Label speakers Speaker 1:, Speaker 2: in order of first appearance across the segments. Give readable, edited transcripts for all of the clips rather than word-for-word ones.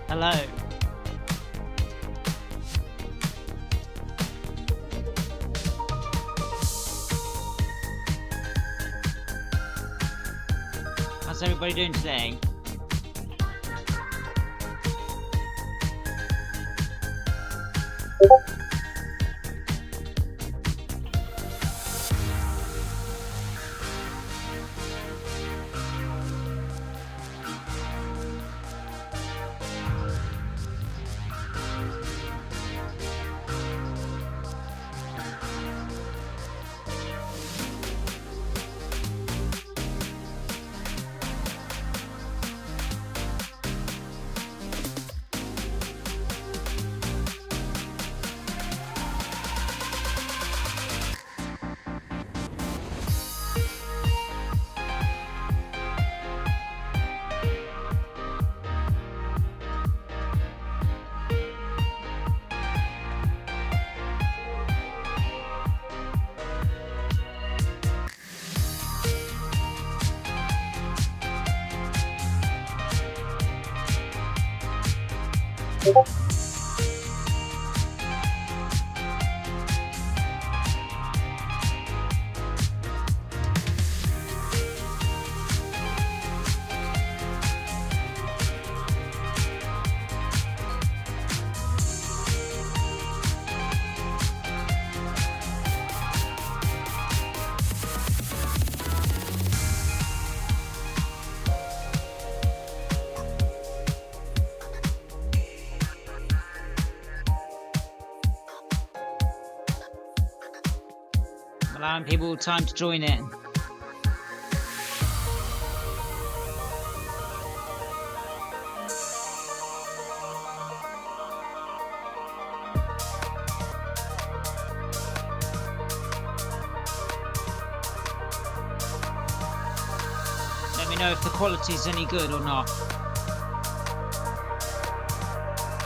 Speaker 1: Hello. How's everybody doing today? Allowing people time to join in. Let me know if the quality is any good or not.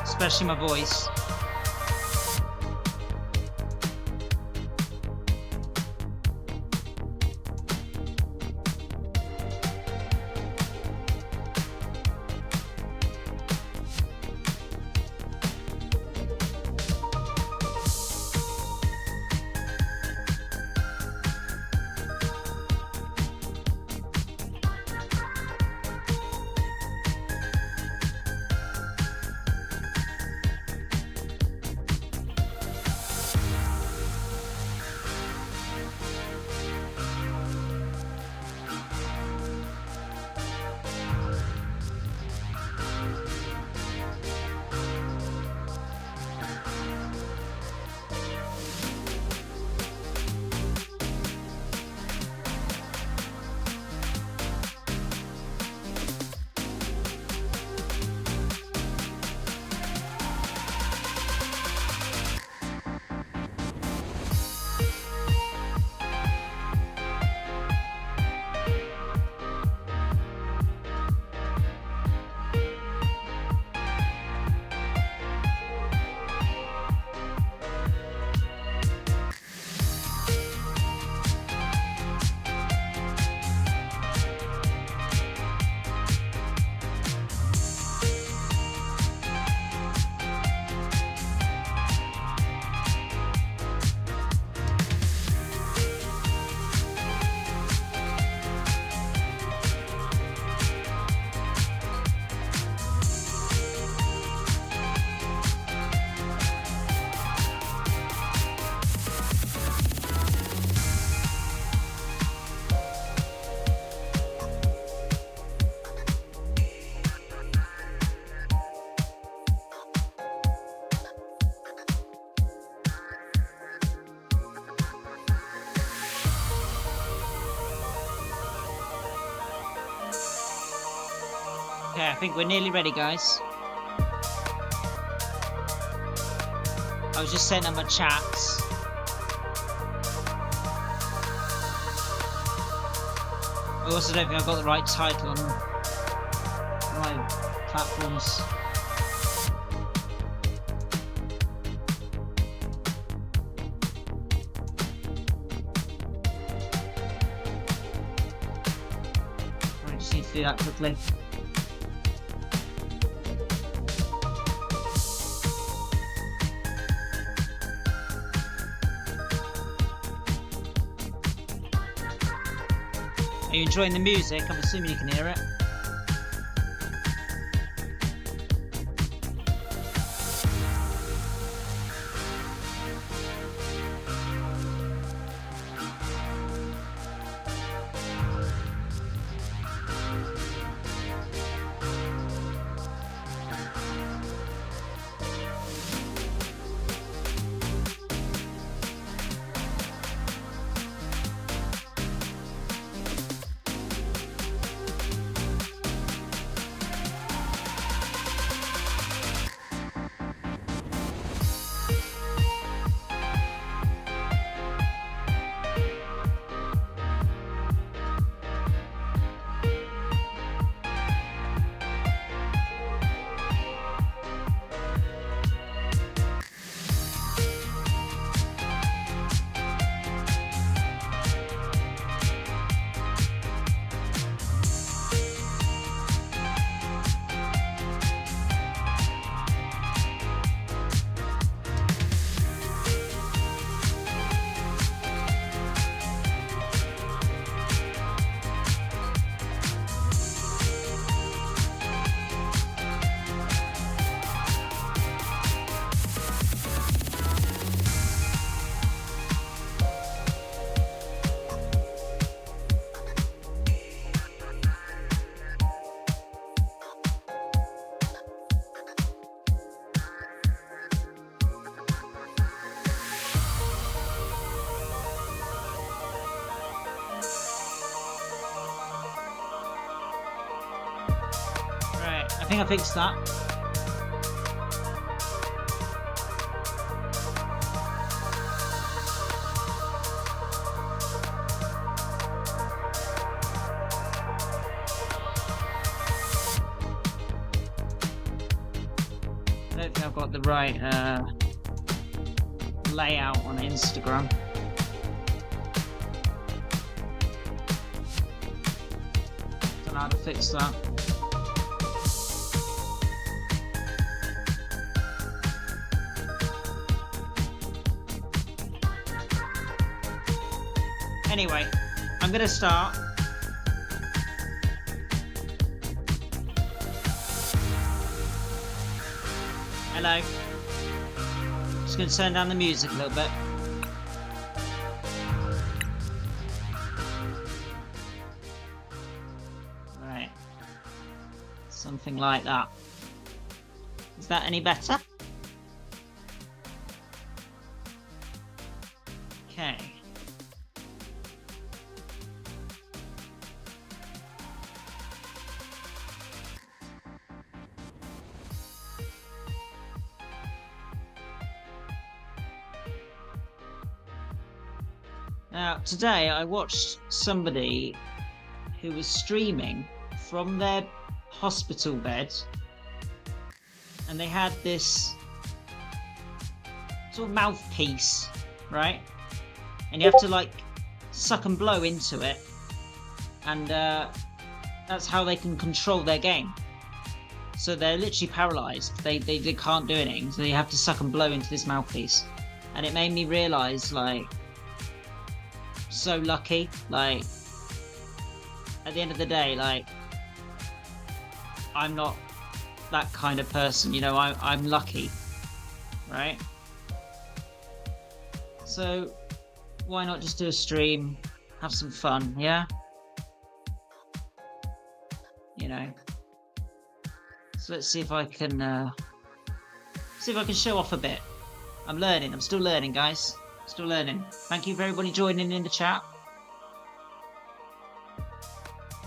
Speaker 1: Especially my voice. Okay, I think we're nearly ready, guys. I was just setting up my chats. I also don't think I've got the right title on my platforms. I just need to do that quickly. Are you enjoying the music? I'm assuming you can hear it. I think I fixed that. I don't think I've got the right layout on Instagram. Don't know how to fix that. Anyway, I'm going to start. Hello. Just going to turn down the music a little bit. Right. Something like that. Is that any better? Okay. Now, today I watched somebody who was streaming from their hospital bed, and they had this sort of mouthpiece, right? And you have to like suck and blow into it, and that's how they can control their game. So they're literally paralyzed. They can't do anything, so they have to suck and blow into this mouthpiece. And it made me realize, like, so lucky. Like, at the end of the day, like, I'm not that kind of person, you know. I'm lucky, right? So why not just do a stream, have some fun, yeah? You know. So let's see if I can show off a bit. I'm learning. I'm still learning, guys. Still learning. Thank you for everybody joining in the chat.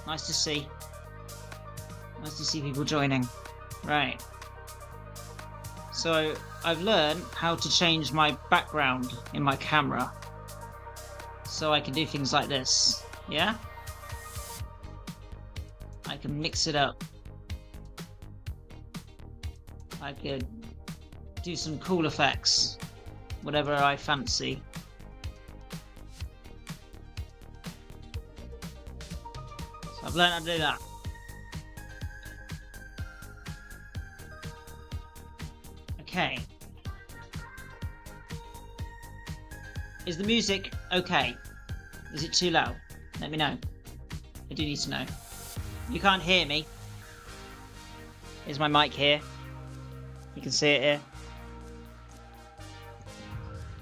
Speaker 1: Nice to see. Nice to see people joining. Right. So I've learned how to change my background in my camera, so I can do things like this. Yeah? I can mix it up. I could do some cool effects, whatever I fancy. So I've learned how to do that. Okay. Is the music okay? Is it too loud? Let me know. I do need to know. You can't hear me. Here's my mic here. You can see it here.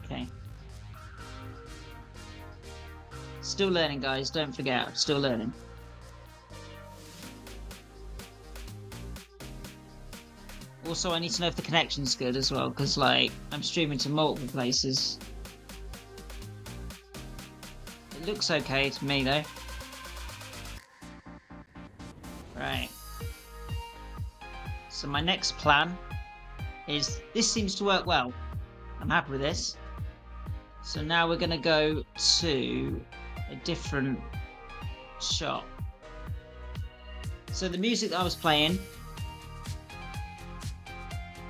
Speaker 1: Okay. Still learning, guys. Don't forget, I'm still learning. Also, I need to know if the connection's good as well, because, like, I'm streaming to multiple places. It looks okay to me, though. Right. So my next plan is... This seems to work well. I'm happy with this. So now we're going to go to a different shop. So the music that I was playing...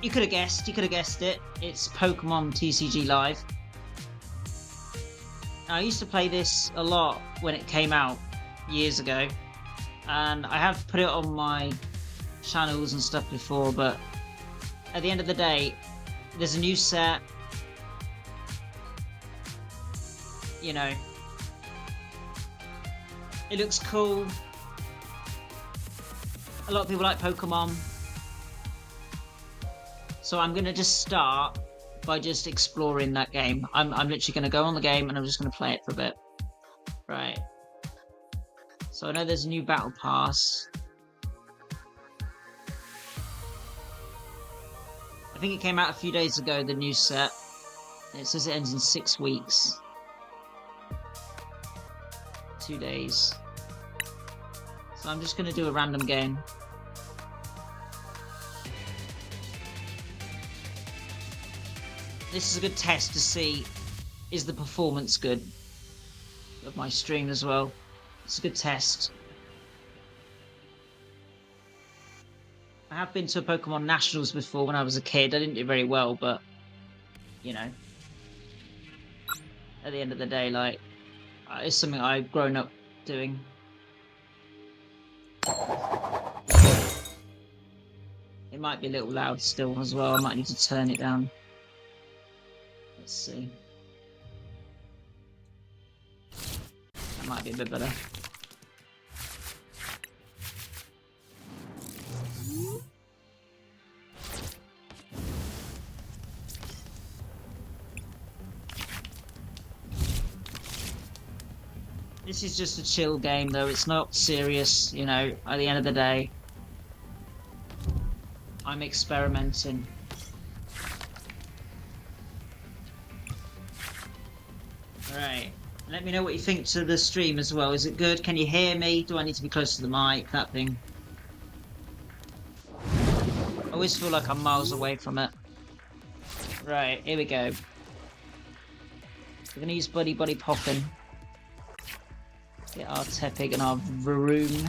Speaker 1: You could have guessed it. It's Pokemon TCG Live. Now, I used to play this a lot when it came out years ago, and I have put it on my channels and stuff before, but at the end of the day, there's a new set, you know, it looks cool. A lot of people like Pokemon. So I'm going to just start by just exploring that game. I'm literally going to go on the game and I'm just going to play it for a bit. Right. So I know there's a new battle pass. I think it came out a few days ago, the new set. It says it ends in 6 weeks. 2 days. So I'm just going to do a random game. This is a good test to see, is the performance good of my stream as well. It's a good test. I have been to a Pokemon Nationals before when I was a kid. I didn't do very well, but, you know, at the end of the day, like, it's something I've grown up doing. It might be a little loud still as well. I might need to turn it down. Let's see. That might be a bit better. This is just a chill game though, it's not serious, you know, at the end of the day. I'm experimenting. Alright, let me know what you think to the stream as well. Is it good? Can you hear me? Do I need to be close to the mic? That thing. I always feel like I'm miles away from it. Right, here we go. We're gonna use Buddy Poppin'. Get our Tepig and our Varoom.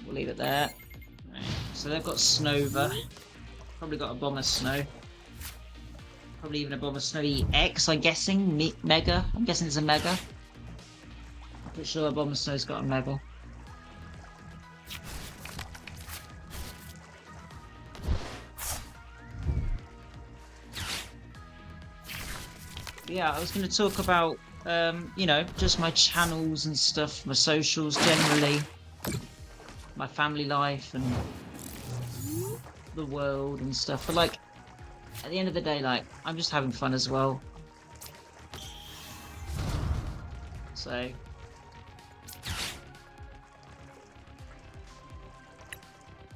Speaker 1: We'll leave it there. Right. So they've got Snova. Probably got a Bomber Snow. Probably even a Bomber Snow EX, I'm guessing. Mega. I'm guessing it's a Mega. I'm pretty sure a Bomber Snow's got a Mega. Yeah, I was going to talk about, you know, just my channels and stuff, my socials generally, my family life and the world and stuff. But, like, at the end of the day, like, I'm just having fun as well. So,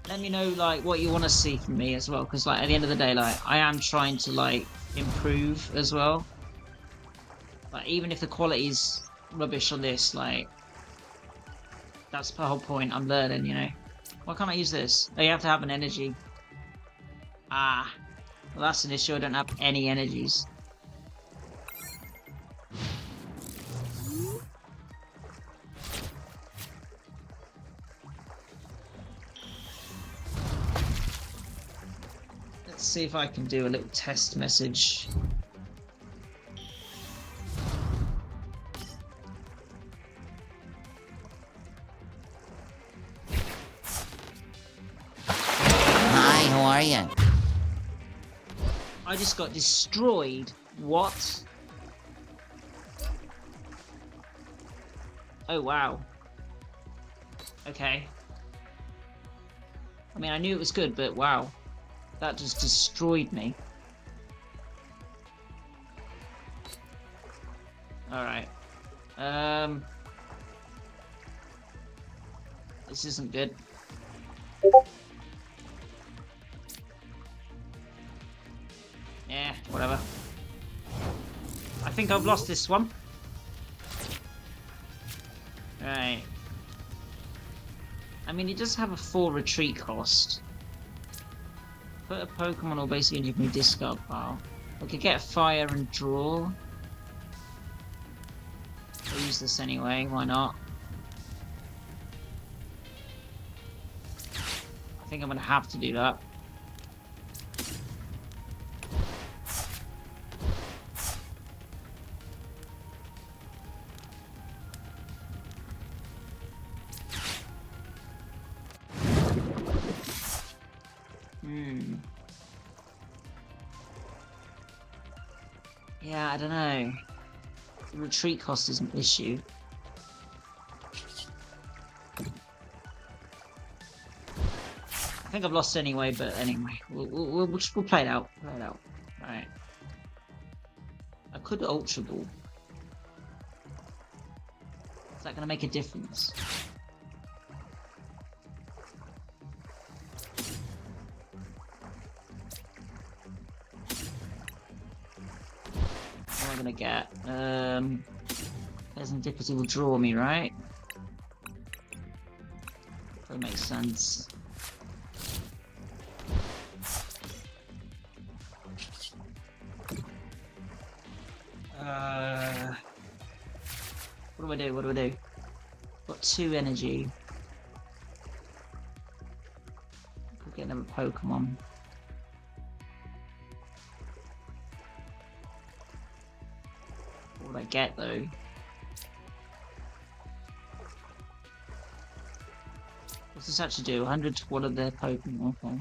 Speaker 1: let me know, like, what you want to see from me as well. Because, like, at the end of the day, like, I am trying to, like, improve as well. Like, even if the quality's rubbish on this, like, that's the whole point. I'm learning, you know. Why can't I use this? Oh, you have to have an energy. Ah. Well, that's an issue. I don't have any energies. Let's see if I can do a little test message.
Speaker 2: Hi, how are you?
Speaker 1: I just got destroyed. What? Oh, wow. Okay. I mean, I knew it was good, but wow. That just destroyed me. Alright. This isn't good. Yeah, whatever. I think I've lost this one. Right. I mean, it does have a 4 retreat cost. Put a Pokemon or basically give me discard pile. I could get a fire and draw. I'll use this anyway, why not? I think I'm gonna have to do that. Yeah, I don't know. The retreat cost is an issue. I think I've lost anyway, but anyway, we'll play it out. Play it out. Alright. I could Ultra Ball. Is that going to make a difference? What am I going to get? Serendipity will draw me, right? That makes sense. What do I do? What do I do? Got 2 energy. Could get another Pokemon. What would I get though? What's this actually do? 100 to one of their Pokemon. Okay.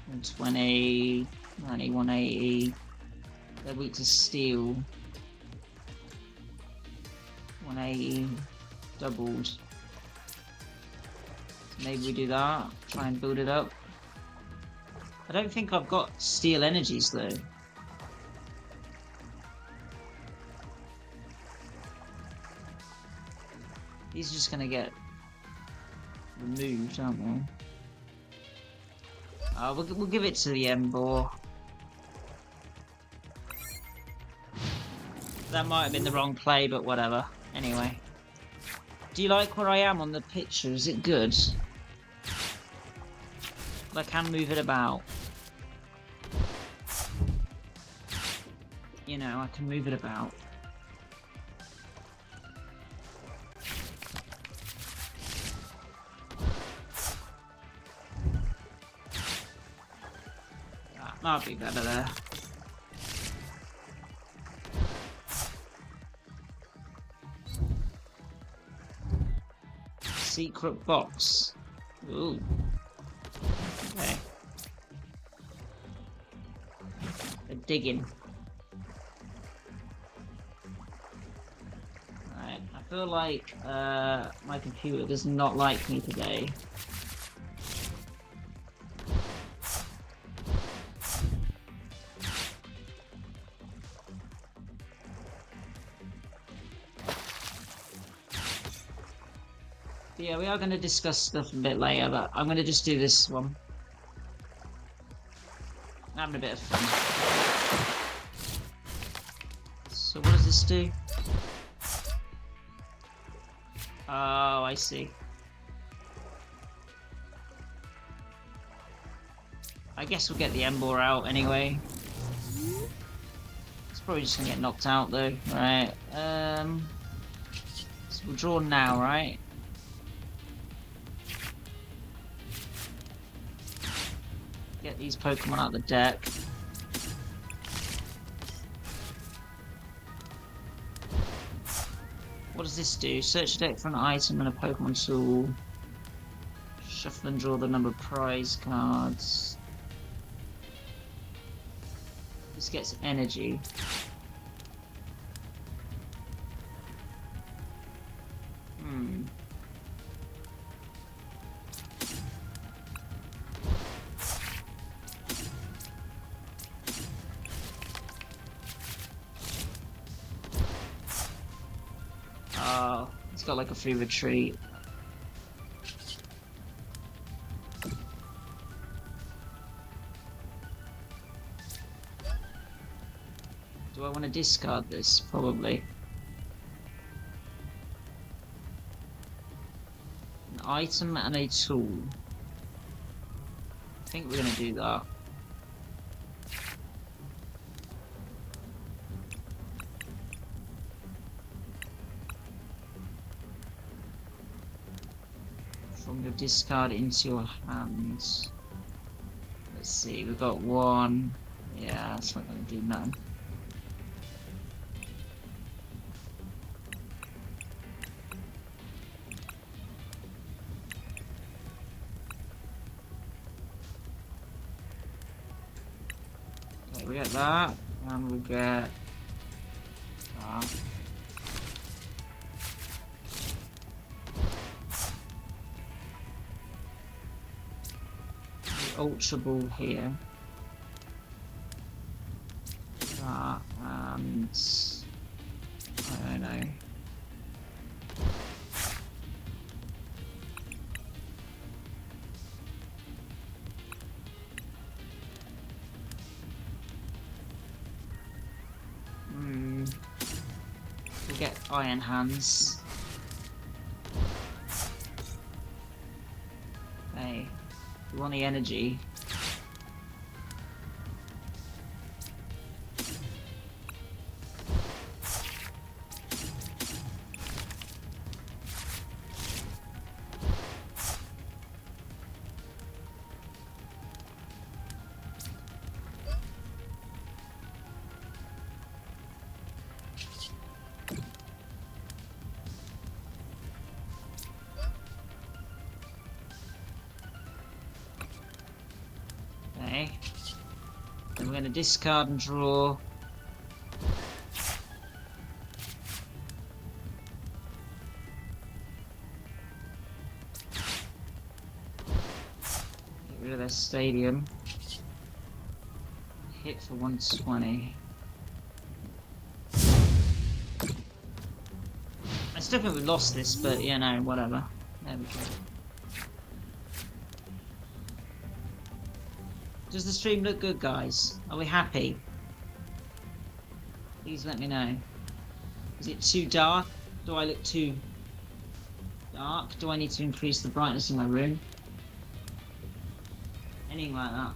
Speaker 1: 120, 90, 180. They're weak to steel. 180 doubled. So maybe we do that. Try and build it up. I don't think I've got steel energies though. These are just gonna get removed, aren't they? We'll give it to the Emboar. That might have been the wrong play, but whatever. Anyway. Do you like where I am on the picture? Is it good? But I can move it about. You know, I can move it about. That might be better there. Secret box. Ooh. Okay. They're digging. Right. I feel like my computer does not like me today. Yeah, we are going to discuss stuff a bit later, but I'm going to just do this one. I'm having a bit of fun. So what does this do? Oh, I see. I guess we'll get the Emboar out anyway. It's probably just going to get knocked out though. Right. So we'll draw now, right? Get these Pokemon out of the deck. What does this do? Search the deck for an item and a Pokemon tool. Shuffle and draw the number of prize cards. gets energy. Oh, it's got like a free retreat. Do I want to discard this? Probably. An item and a tool. I think we're going to do that. From your discard into your hands. Let's see, we've got one. Yeah, that's not going to do nothing. Okay, we get that, and we get that. Ultra ball here. That and I don't know. We'll get iron hands. Hey, we want the energy. Okay. Then we're going to discard and draw. Get rid of their stadium. Hit for 120. I still think we lost this, but you know, whatever. There we go. Does the stream look good, guys? Are we happy? Please let me know. Is it too dark? Do I look too dark? Do I need to increase the brightness in my room? Anything like that.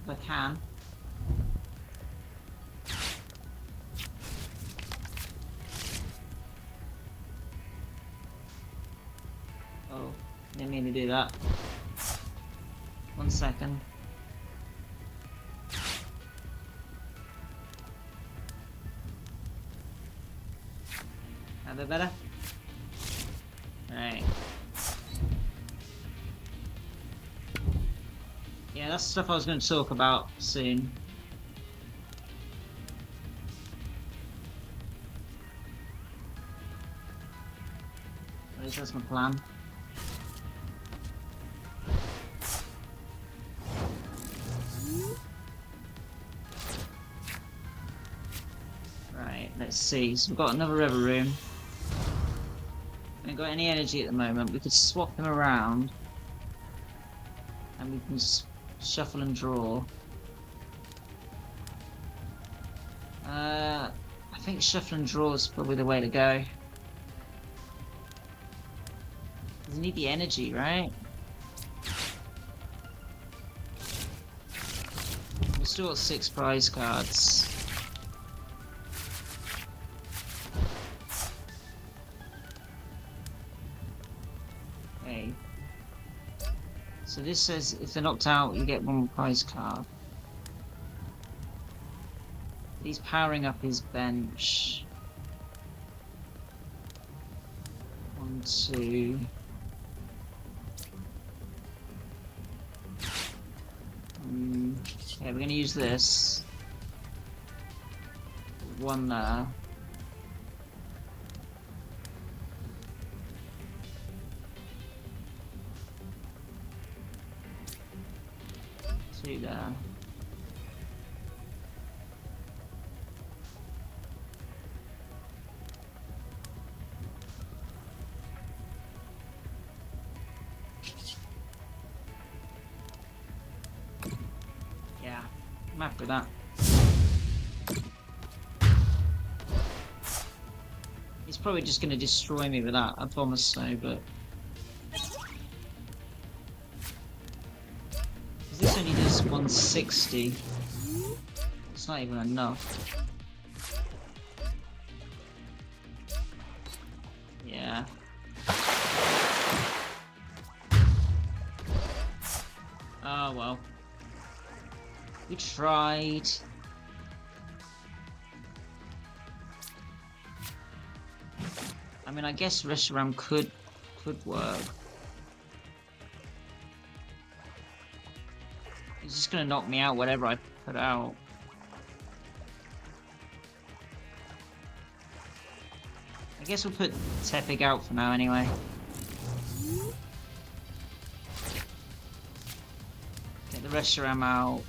Speaker 1: If I can. Oh, didn't mean to do that. 1 second. A bit better? Right. Yeah, that's stuff I was going to talk about soon. At least that's my plan. Right, let's see. So we've got another river room. We haven't got any energy at the moment. We could swap them around. And we can shuffle and draw. I think shuffle and draw is probably the way to go. You need the energy, right? We've still got 6 prize cards. Okay. So this says if they're knocked out, you get 1 more prize card. He's powering up his bench. 1, 2. Okay, we're going to use this. one there. Two there. Yeah, I'm happy with that. He's probably just going to destroy me with that, I promise so, but... This only does 160. It's not even enough. Yeah. Oh well. We tried. I mean, I guess Reshiram could work. He's just gonna knock me out whatever I put out. I guess we'll put Tepig out for now anyway. Get the Reshiram out.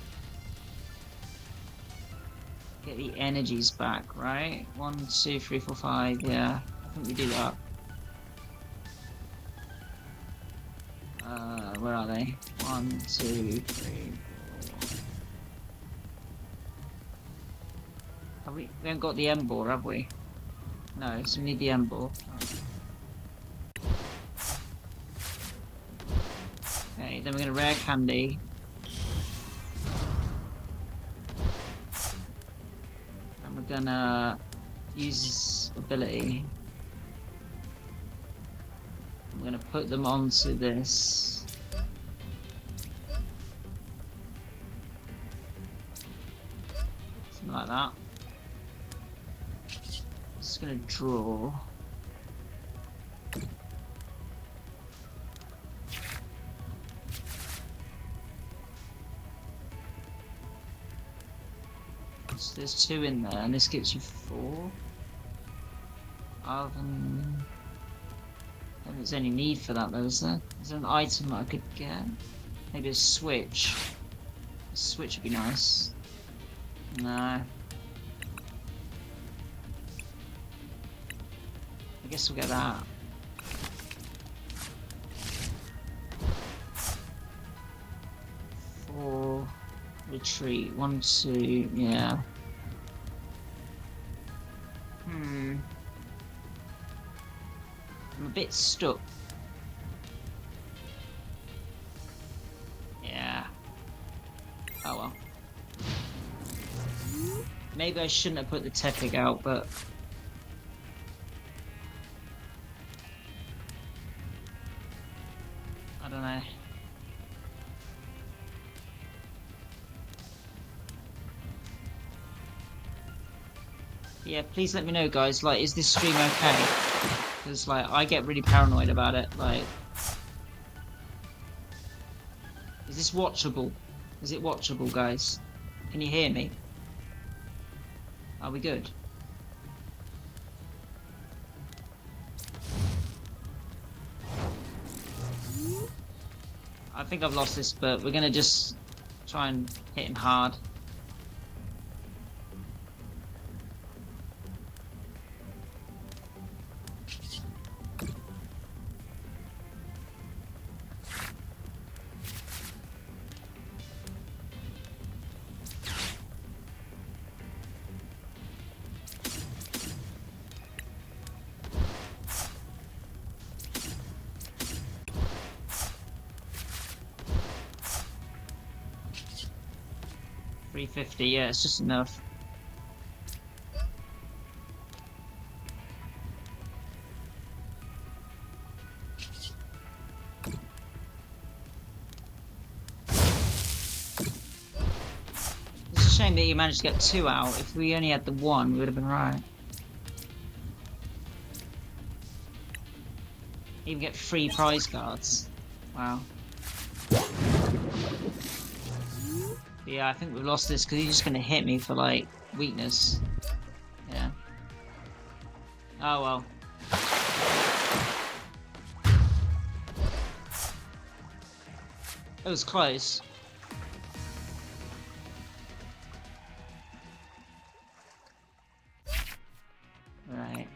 Speaker 1: Get the energies back, right? 1, 2, 3, 4, 5, yeah. I think we do that. Where are they? 1, 2, 3, 4. Have we haven't got the M-ball, have we? No, so we need the M-ball. Okay, then we're gonna rare candy. And we're gonna use his ability. I'm gonna put them onto this. Something like that. Just gonna draw. So there's 2 in there, and this gives you 4. There's any need for that though, is there? Is there an item that I could get? Maybe a switch. A switch would be nice. No. I guess we'll get that. Four. Retreat. 1, 2. Yeah. I'm a bit stuck. Yeah. Oh well. Maybe I shouldn't have put the Tepig out, but... I don't know. Yeah, please let me know, guys. Like, is this stream okay? Because, like, I get really paranoid about it. Like, is this watchable? Is it watchable, guys? Can you hear me? Are we good? I think I've lost this, but we're gonna just try and hit him hard. $350, yeah, it's just enough. It's a shame that you managed to get 2 out. If we only had the 1, we would have been right. Even get 3 prize cards. Wow. Yeah, I think we've lost this because he's just going to hit me for, like, weakness. Oh well. It was close. Right.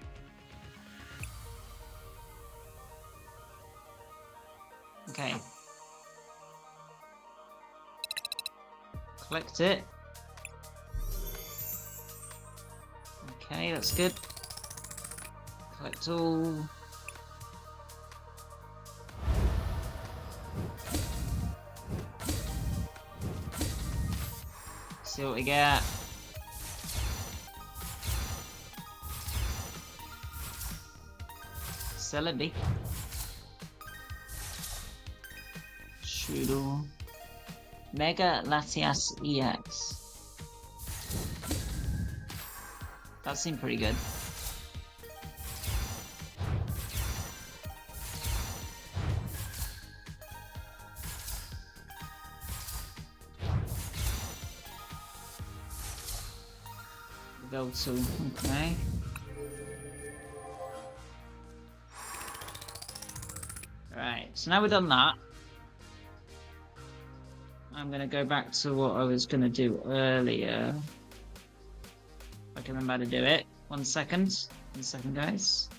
Speaker 1: Okay. Collect it. Okay, that's good. Collect all. See what we get. Celebi. Strudel. Mega Latias EX. That seemed pretty good. Go to, okay. Right, so now we've done that. I'm gonna go back to what I was gonna do earlier. If I can remember how to do it. 1 second. 1 second, guys.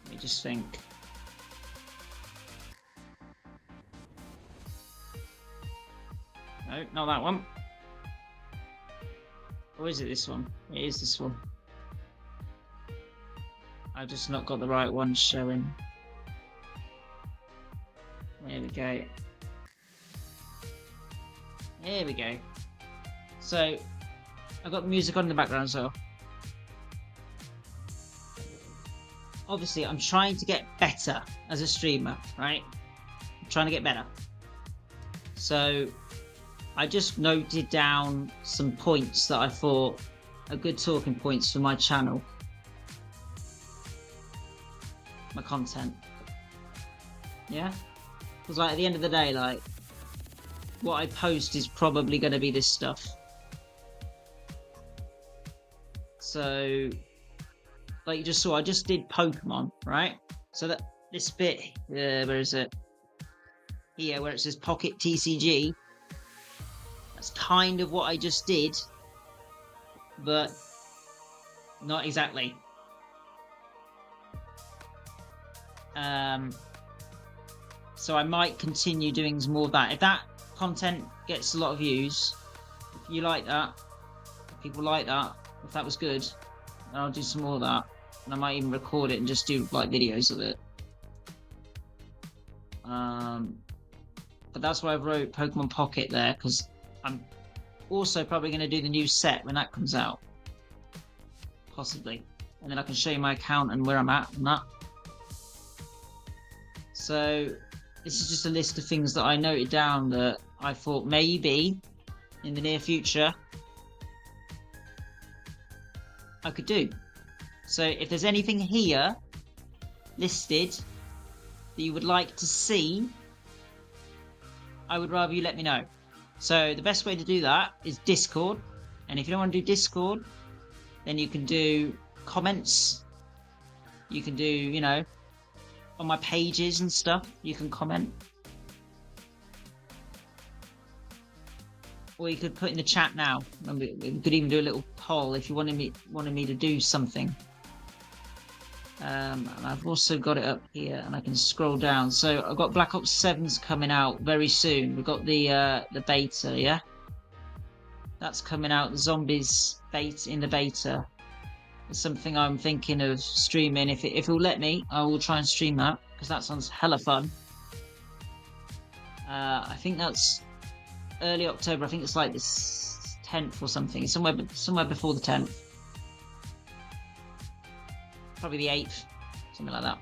Speaker 1: Let me just think. No, not that one. Or is it this one? It is this one. I've just not got the right one showing. There we go. There we go. So, I've got music on in the background as well. Obviously, I'm trying to get better as a streamer, right? I'm trying to get better. So, I just noted down some points that I thought are good talking points for my channel. My content. Yeah? Because like at the end of the day, like, what I post is probably going to be this stuff. So, like you just saw, I just did Pokemon, right? So that this bit, where is it? Here, where it says Pocket TCG. That's kind of what I just did, but not exactly. So I might continue doing some more of that. If that content gets a lot of views, if you like that, if people like that, if that was good, then I'll do some more of that. And I might even record it and just do like videos of it. But that's why I wrote Pokemon Pocket there, because I'm also probably going to do the new set when that comes out. Possibly. And then I can show you my account and where I'm at and that. So this is just a list of things that I noted down that I thought maybe in the near future I could do. So if there's anything here listed that you would like to see, I would rather you let me know. So the best way to do that is Discord. And if you don't want to do Discord, then you can do comments. You can do, you know, on my pages and stuff, you can comment. Or you could put in the chat now. We could even do a little poll if you wanted me to do something. And I've also got it up here, and I can scroll down. So I've got Black Ops 7's coming out very soon. We've got the beta, yeah. That's coming out. The zombies beta in the beta. It's something I'm thinking of streaming. If it'll let me, I will try and stream that, because that sounds hella fun. I think that's early October. I think it's like the 10th or something. It's somewhere before the 10th. Probably the 8th, something like that.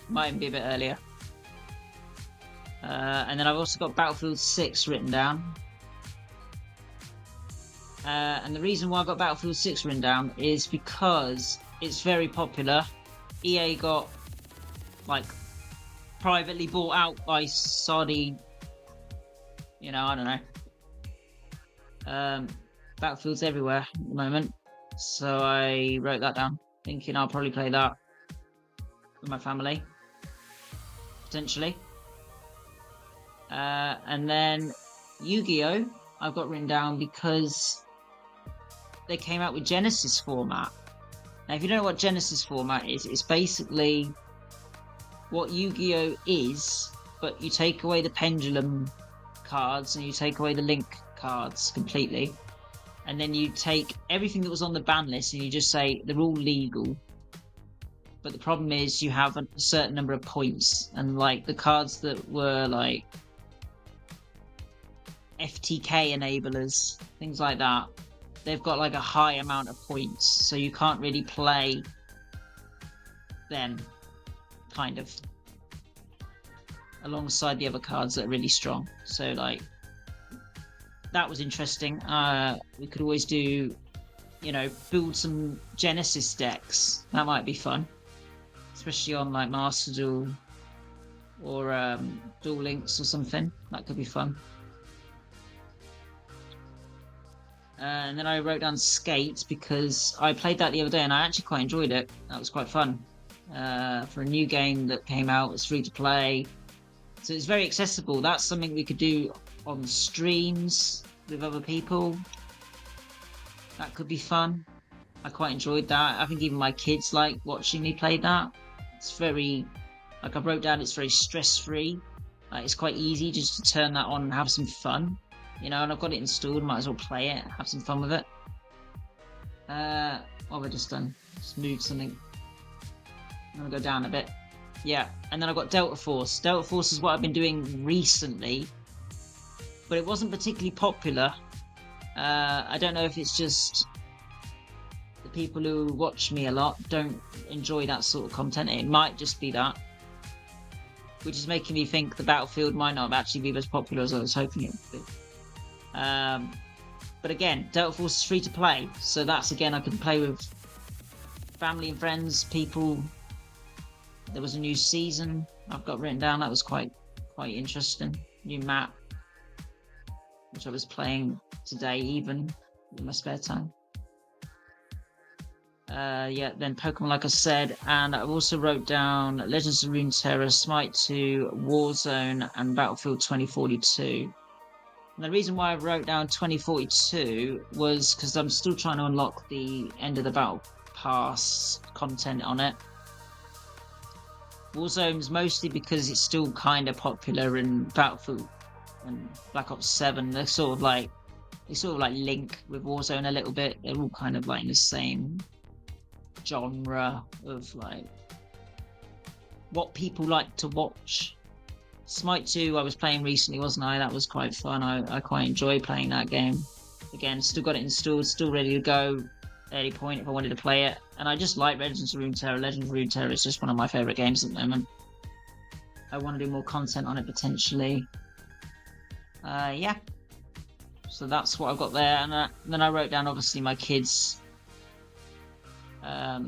Speaker 1: Might even be a bit earlier. And then I've also got Battlefield 6 written down. And the reason why I got Battlefield 6 written down is because it's very popular. EA got like privately bought out by Saudi You know, I don't know. Battlefield's everywhere at the moment, so I wrote that down, thinking I'll probably play that with my family, potentially. And then Yu-Gi-Oh! I've got written down because they came out with Genesis format. Now, if you don't know what Genesis format is, it's basically what Yu-Gi-Oh! Is, but you take away the pendulum cards and you take away the link cards completely. And then you take everything that was on the ban list and you just say they're all legal. But the problem is you have a certain number of points, and like the cards that were like FTK enablers, things like that, they've got like a high amount of points, so you can't really play them, kind of, alongside the other cards that are really strong. So like, that was interesting. We could always do, you know, build some Genesis decks. That might be fun, especially on like Master Duel or Duel Links or something. That could be fun. And then I wrote down Skate because I played that the other day and I actually quite enjoyed it. That was quite fun. For a new game that came out, it's free to play, so it's very accessible. That's something we could do on streams with other people. That could be fun. I quite enjoyed that. I think even my kids like watching me play that. It's very, like I wrote down, it's very stress-free. It's quite easy just to turn that on and have some fun. You know, and I've got it installed, might as well play it, have some fun with it. What have I just done? Just moved something. I'm gonna go down a bit. Yeah, and then I've got Delta Force. Delta Force is what I've been doing recently, but it wasn't particularly popular. I don't know if it's just the people who watch me a lot don't enjoy that sort of content. It might just be that, which is making me think the Battlefield might not actually be as popular as I was hoping it would be. But again, Delta Force is free to play, so that's, again, I can play with family and friends, people. There was a new season I've got written down that was quite interesting. New map, which I was playing today even in my spare time. Yeah, then Pokemon, like I said, and I also wrote down Legends of Runeterra, Smite 2, Warzone, and Battlefield 2042. And the reason why I wrote down 2042 was because I'm still trying to unlock the end of the Battle Pass content on it. Warzone's mostly because it's still kind of popular in Battlefield and Black Ops 7. They sort of like link with Warzone a little bit. They're all kind of like in the same genre of like what people like to watch. Smite 2 I was playing recently, wasn't I? That was quite fun. I quite enjoy playing that game. Again, still got it installed, still ready to go at any point if I wanted to play it. And I just like Legends of Runeterra. Legends of Runeterra is just one of my favourite games at the moment. I want to do more content on it potentially. Yeah. So that's what I've got there. And then I wrote down, obviously, my kids are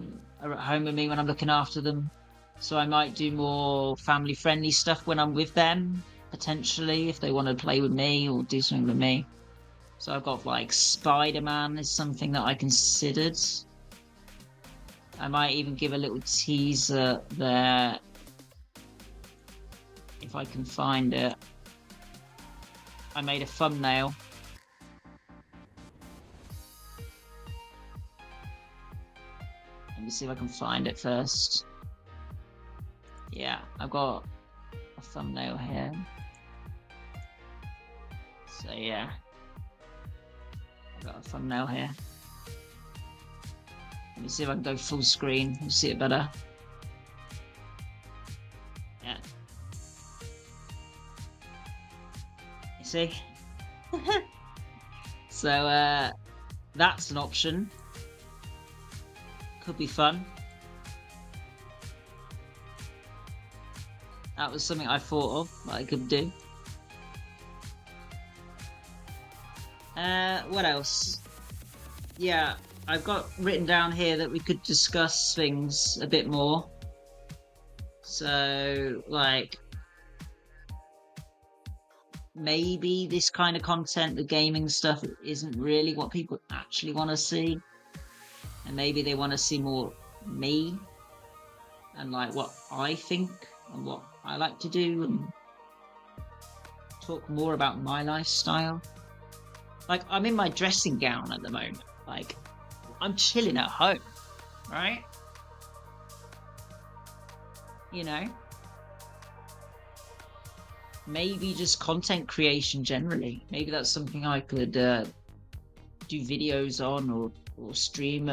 Speaker 1: at home with me when I'm looking after them. So I might do more family-friendly stuff when I'm with them, potentially, if they want to play with me or do something with me. So I've got, like, Spider-Man is something that I considered. I might even give a little teaser there, if I can find it. I made a thumbnail. Let me see if I can find it first. Yeah, I've got a thumbnail here. So yeah, I've got a thumbnail here. Let me see if I can go full screen. You see it better. Yeah. You see? So that's an option. Could be fun. That was something I thought of that I could do. What else? Yeah, I've got written down here that we could discuss things a bit more. So, like, maybe this kind of content, the gaming stuff, isn't really what people actually want to see, and maybe they want to see more me and like what I think and what I like to do, and talk more about my lifestyle. Like, I'm in my dressing gown at the moment. Like, I'm chilling at home, right? You know? Maybe just content creation generally. Maybe that's something I could do videos on, or stream,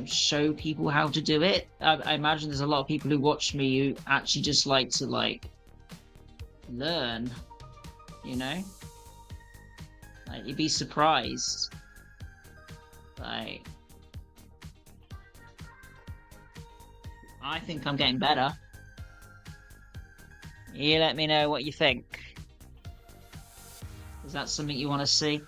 Speaker 1: show people how to do it. I imagine there's a lot of people who watch me who actually just like to, like, learn, you know? Like, you'd be surprised. Like, I think I'm getting better. You let me know what you think. Is that something you want to see?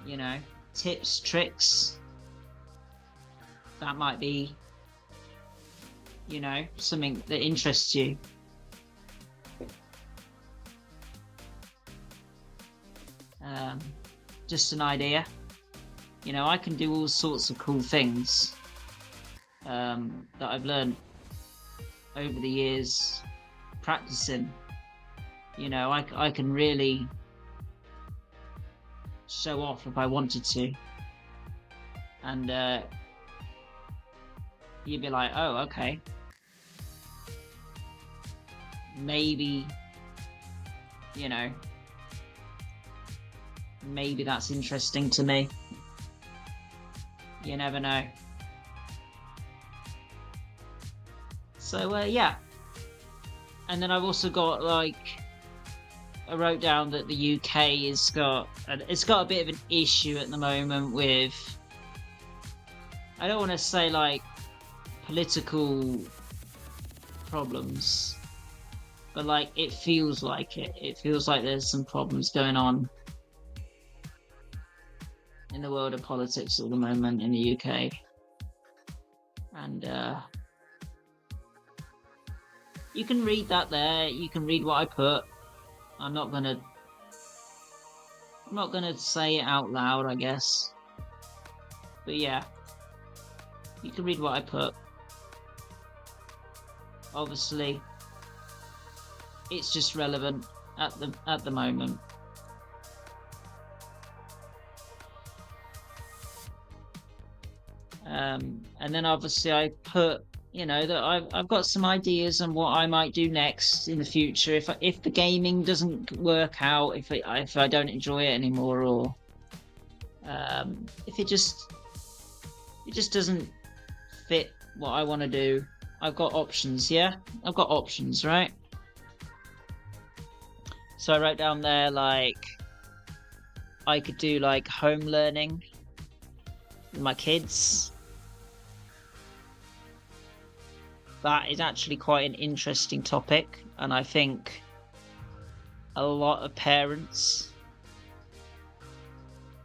Speaker 1: You know, tips, tricks. That might be, something that interests you. Just an idea. I can do all sorts of cool things that I've learned over the years practicing. I can really show off if I wanted to. And you'd be like, oh, okay. Maybe, maybe that's interesting to me. You never know. So, yeah. And then I've also got, like, I wrote down that the UK it's got a bit of an issue at the moment with, I don't want to say, like, political problems, but, like, it feels like it. It feels like there's some problems going on in the world of politics at the moment in the UK. And you can read that there. You can read what I put. I'm not gonna say it out loud, I guess. But yeah, you can read what I put. Obviously, it's just relevant at the moment. And then obviously I put, that I've got some ideas on what I might do next in the future if the gaming doesn't work out, if I don't enjoy it anymore, or if it just doesn't fit what I want to do. I've got options, yeah? I've got options, right? So I wrote down there, like, I could do, like, home learning with my kids. That is actually quite an interesting topic, and I think a lot of parents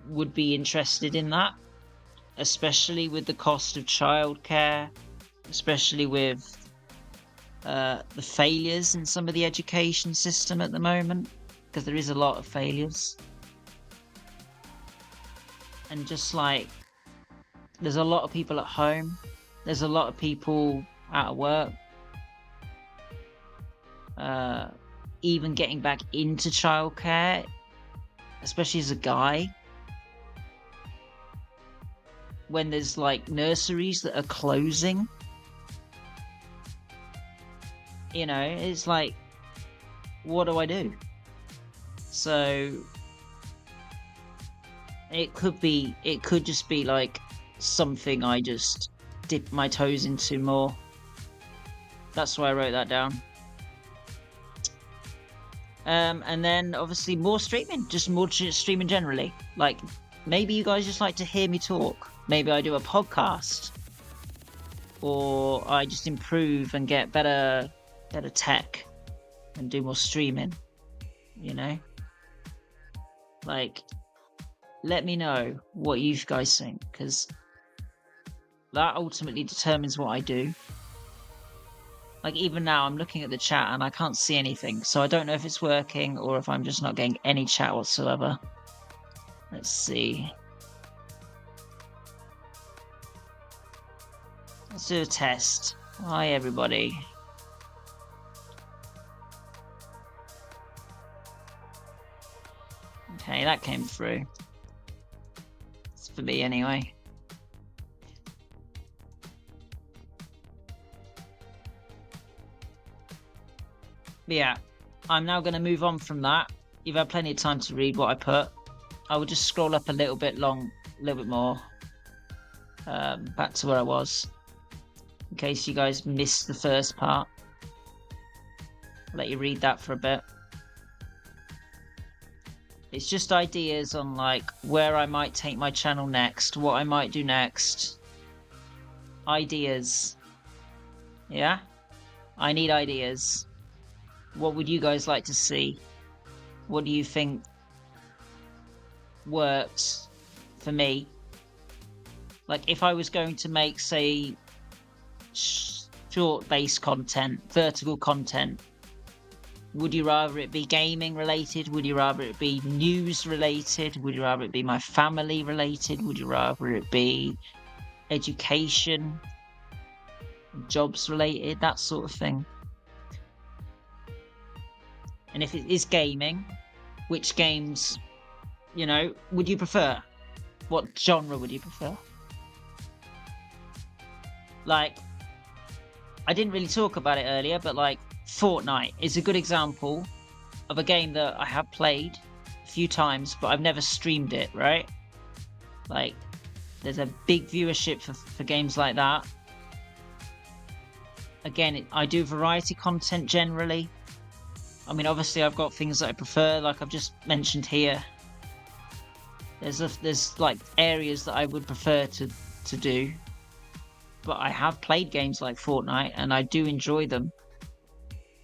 Speaker 1: would be interested in that, especially with the cost of childcare, especially with the failures in some of the education system at the moment, because there is a lot of failures. And just like, there's a lot of people at home, there's a lot of people out of work, even getting back into childcare, especially as a guy, when there's like nurseries that are closing. It's like, what do I do? So it could just be like something I just dip my toes into more. That's why I wrote that down. And then obviously more streaming, just more streaming generally. Like, maybe you guys just like to hear me talk. Maybe I do a podcast, or I just improve and get better tech and do more streaming. Like, let me know what you guys think, because That ultimately determines what I do. Like, even now, I'm looking at the chat and I can't see anything, so I don't know if it's working or if I'm just not getting any chat whatsoever. Let's see. Let's do a test. Hi, everybody. Okay, that came through. It's for me anyway. But yeah, I'm now going to move on from that. You've had plenty of time to read what I put. I will just scroll up a little bit more. Back to where I was. In case you guys missed the first part. I'll let you read that for a bit. It's just ideas on like where I might take my channel next, what I might do next. Ideas. Yeah? I need ideas. What would you guys like to see? What do you think works for me? Like, if I was going to make, say, short-based content, vertical content, would you rather it be gaming related? Would you rather it be news related? Would you rather it be my family related? Would you rather it be education, jobs related, that sort of thing? And if it is gaming, which games, you know, would you prefer? What genre would you prefer? Like, I didn't really talk about it earlier, but like Fortnite is a good example of a game that I have played a few times, but I've never streamed it, right? Like, there's a big viewership for games like that. Again, I do variety content generally. I mean, obviously I've got things that I prefer, like I've just mentioned here. There's like areas that I would prefer to do. But I have played games like Fortnite and I do enjoy them.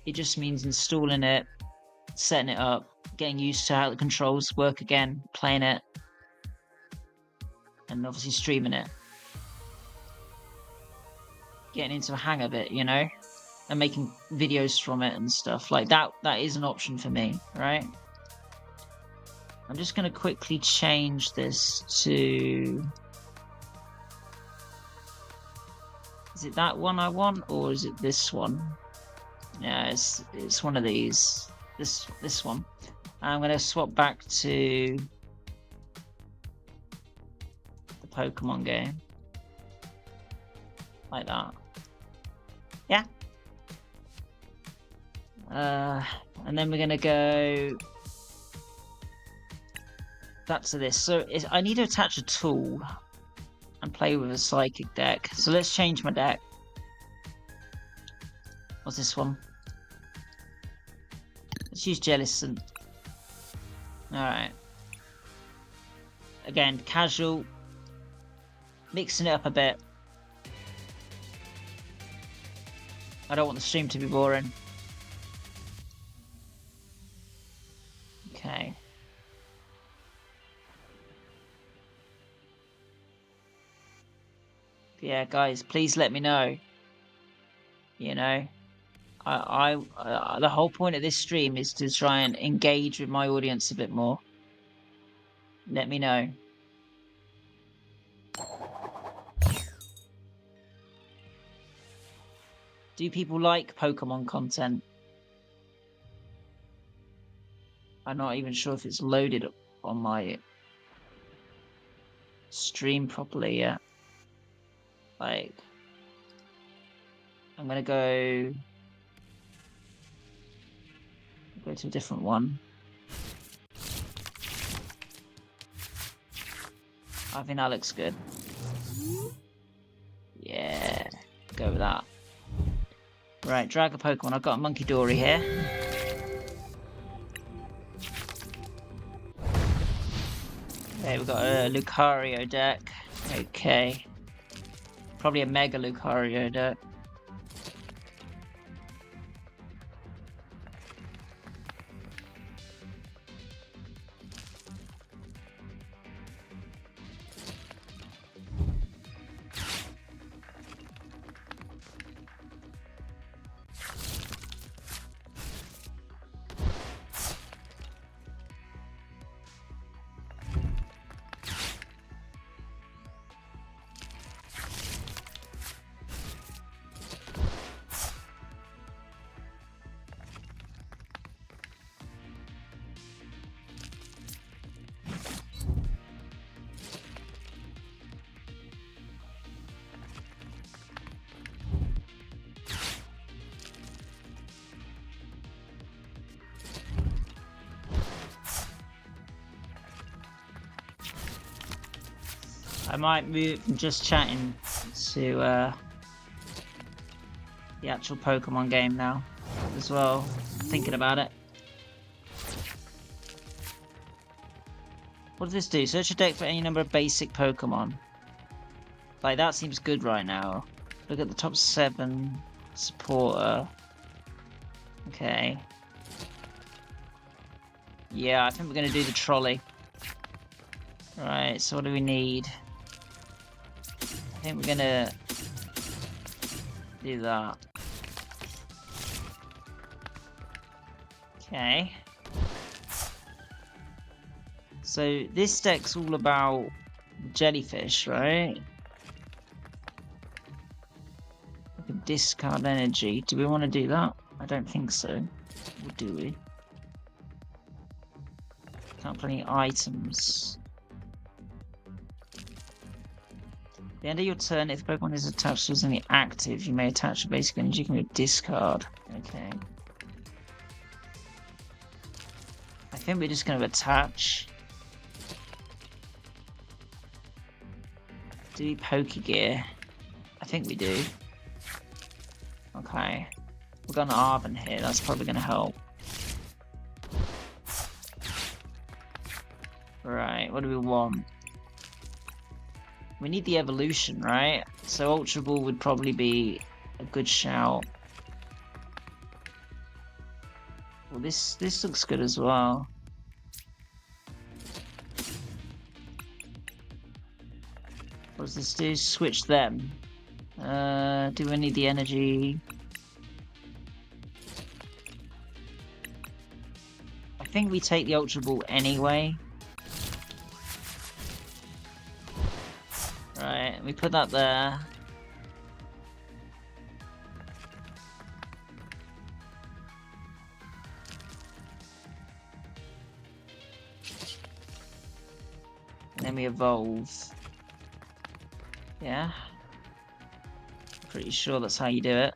Speaker 1: It just means installing it, setting it up, getting used to how the controls work again, playing it, and obviously streaming it. Getting into the hang of it, you know? And making videos from it and stuff. Like that is an option for me, right? I'm just going to quickly change this to... Is it that one I want, or is it this one? Yeah, it's one of these. This one. I'm going to swap back to the Pokemon game. Like that. Yeah. And then we're going to go back to this. So I need to attach a tool and play with a psychic deck. So let's change my deck. What's this one? Let's use Jellicent. Alright. Again, casual. Mixing it up a bit. I don't want the stream to be boring. Okay. Yeah, guys, please let me know. You know, the whole point of this stream is to try and engage with my audience a bit more. Let me know. Do people like Pokemon content? I'm not even sure if it's loaded on my stream properly yet. Like, I'm gonna go to a different one. I think that looks good. Yeah, go with that. Right, drag a Pokemon. I've got a Monkey Dory here. Okay, we've got a Lucario deck. Okay. Probably a Mega Lucario deck. I might move from just chatting to the actual Pokemon game now as well. Thinking about it. What does this do? Search your deck for any number of basic Pokemon. Like, that seems good right now. Look at the top 7. Supporter. Okay. Yeah, I think we're going to do the trolley. Right, so what do we need? I think we're going to do that. Okay. So this deck's all about jellyfish, right? We can discard energy. Do we want to do that? I don't think so. Or do we? Can't play any items. At the end of your turn, if the Pokemon is attached to something active, you may attach a basic energy from your discard. Okay. I think we're just going to attach. Do we Pokegear? I think we do. Okay. We've got an Arven here, that's probably going to help. Right, what do we want? We need the evolution, right? So Ultra Ball would probably be a good shout. Well, this looks good as well. What does this do? Switch them. Do we need the energy? I think we take the Ultra Ball anyway. Right, we put that there. And then we evolve. Yeah. Pretty sure that's how you do it.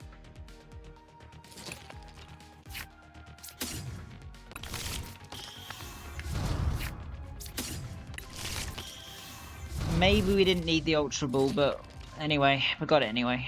Speaker 1: Maybe we didn't need the Ultra Ball, but anyway, we got it anyway.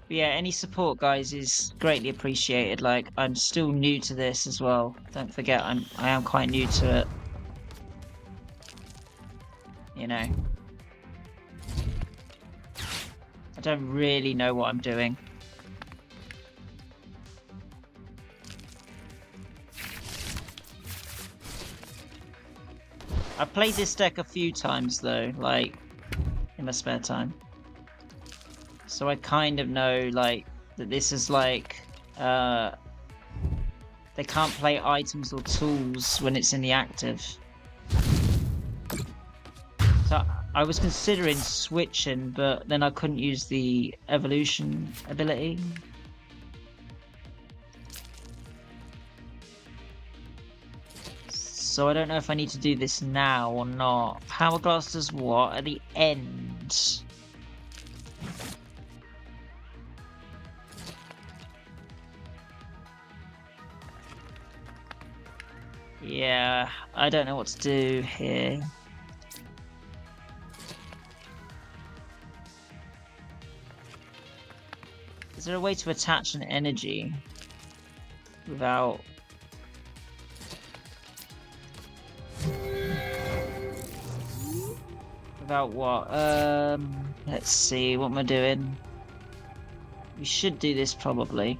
Speaker 1: But yeah, any support, guys, is greatly appreciated. Like, I'm still new to this as well. Don't forget, I am quite new to it. You know. I don't really know what I'm doing. I've played this deck a few times though, like, in my spare time. So I kind of know, like, that this is like, they can't play items or tools when it's in the active. So I was considering switching, but then I couldn't use the evolution ability. So I don't know if I need to do this now or not. Power Glass does what? At the end. Yeah, I don't know what to do here. Is there a way to attach an energy without... Without what? Let's see, what am I doing? We should do this probably.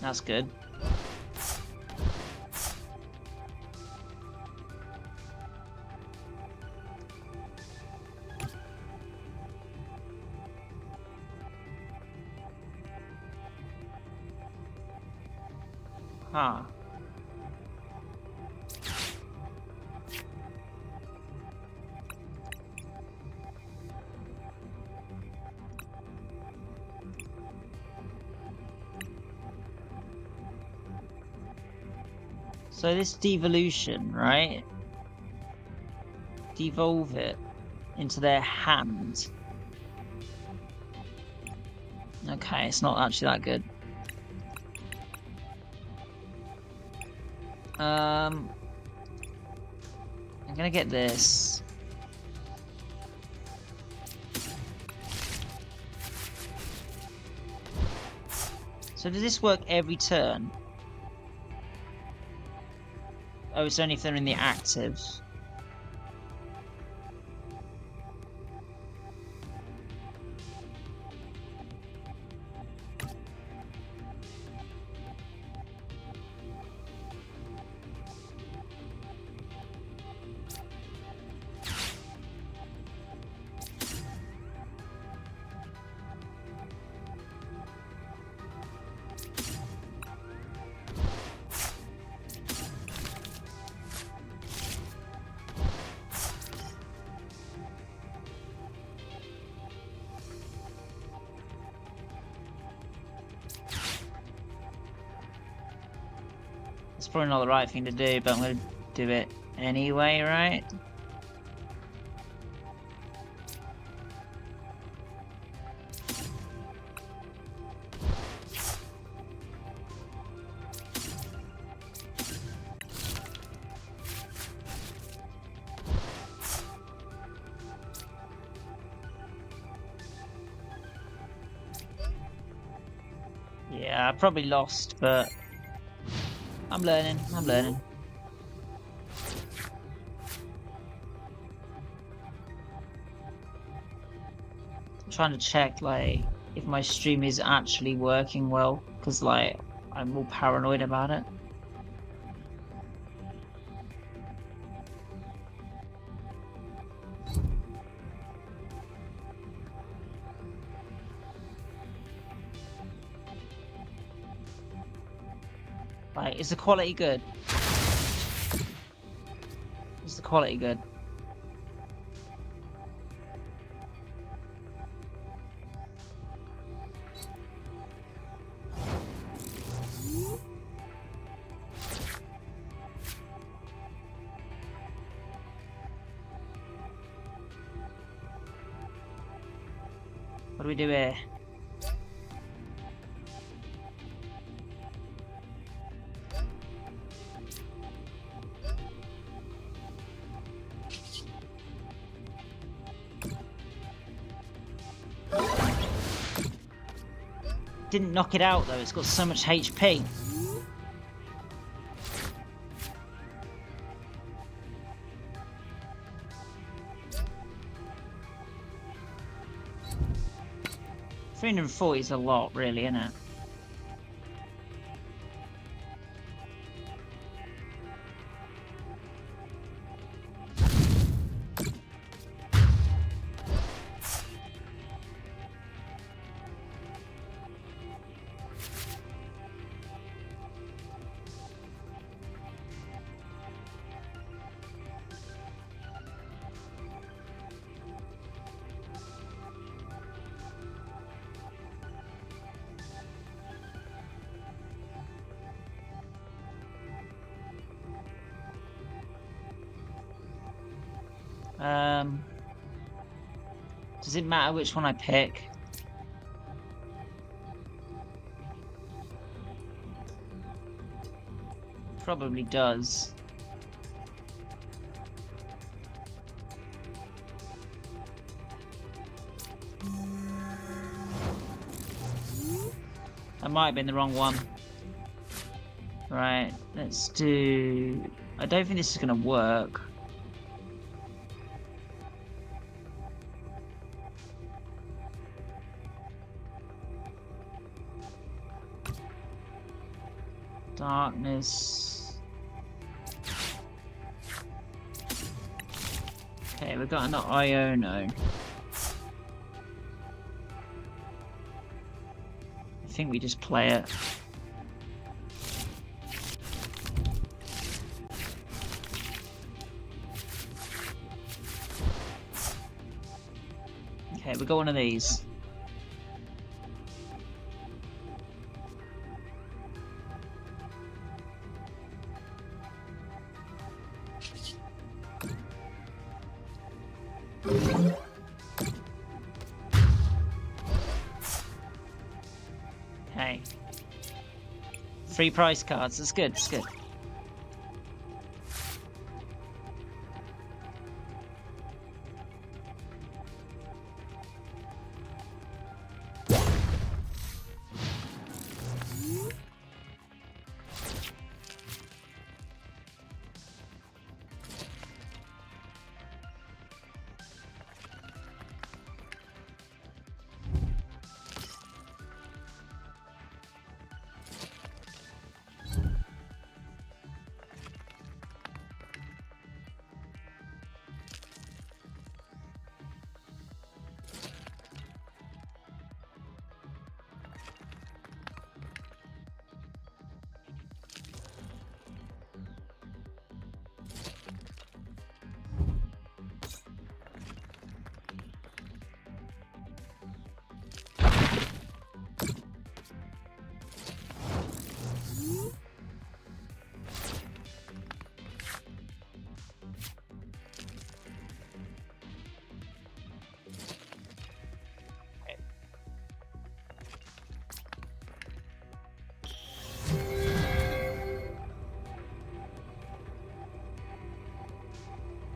Speaker 1: That's good. Huh. So this devolution, right? Devolve it into their hand. Okay, it's not actually that good. I'm gonna get this. So does this work every turn? Oh, it's only if they're in the active. It's probably not the right thing to do, but I'm gonna do it anyway, right? Yeah, I probably lost, but I'm learning. I'm learning. I'm trying to check, like, if my stream is actually working well, because, like, I'm all paranoid about it. Like, is the quality good? Is the quality good? What do we do here? Didn't knock it out though, it's got so much HP. $340 is a lot, really, isn't it? Does it matter which one I pick? Probably does. I might have been the wrong one. Right, let's do... I don't think this is going to work. Darkness. Okay, we've got another Iono. I think we just play it. Okay, we got one of these. Okay. 3 prize cards. That's good. That's good.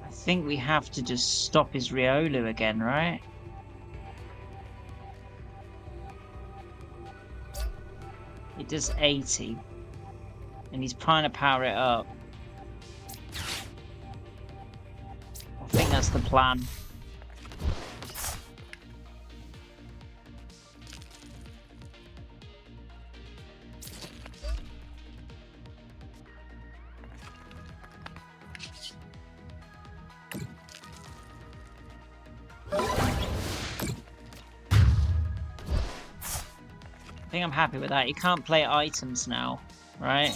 Speaker 1: I think we have to just stop his Riolu again, right? It does 80. And he's trying to power it up. I think that's the plan. I think I'm happy with that. You can't play items now, right?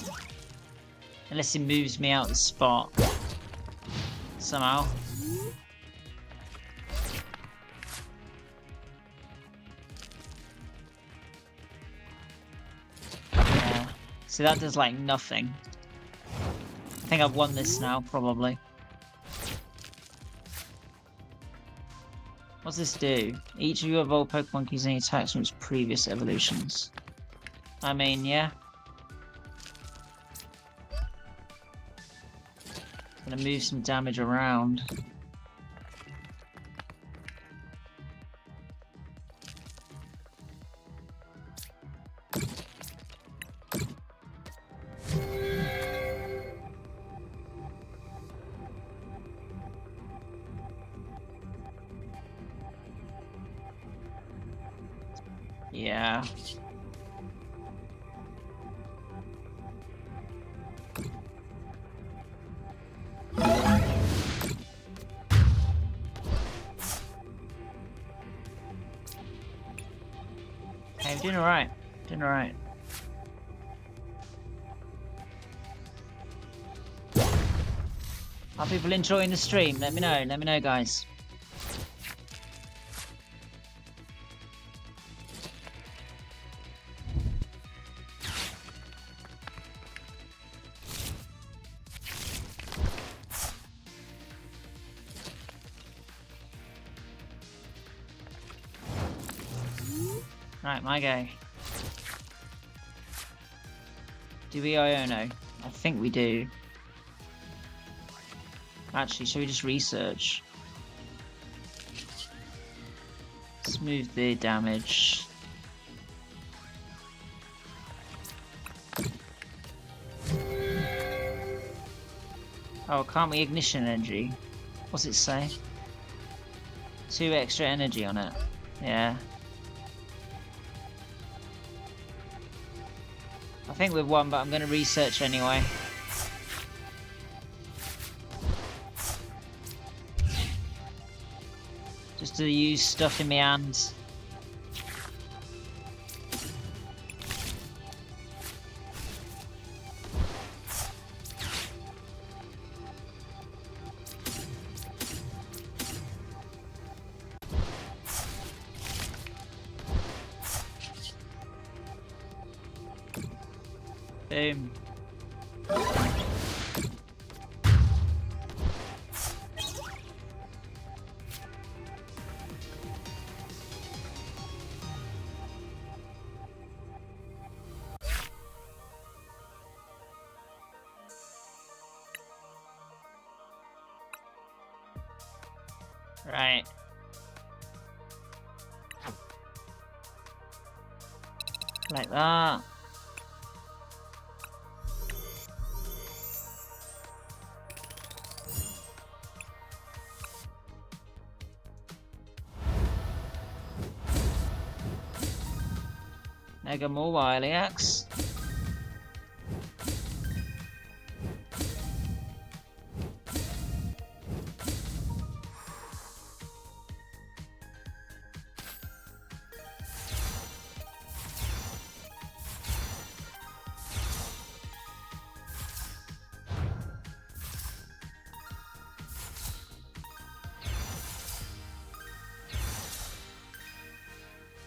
Speaker 1: Unless he moves me out the spot. Somehow. Yeah. See, that does like nothing. I think I've won this now, probably. What's this do? Each of your evolved Pokemon keeps any attacks from its previous evolutions. I mean, yeah. Gonna move some damage around. Yeah. Hey, I'm doing alright. Doing alright. Are people enjoying the stream? Let me know. Let me know, guys. Right, my go. Do we Iono? I think we do. Actually, shall we just research? Smooth the damage. Oh, can't we ignition energy? What's it say? 2 extra energy on it. Yeah. I think we've won, but I'm going to research anyway. Just to use stuff in my hands. Boom. Right. Like that. Mega more Wily Axe.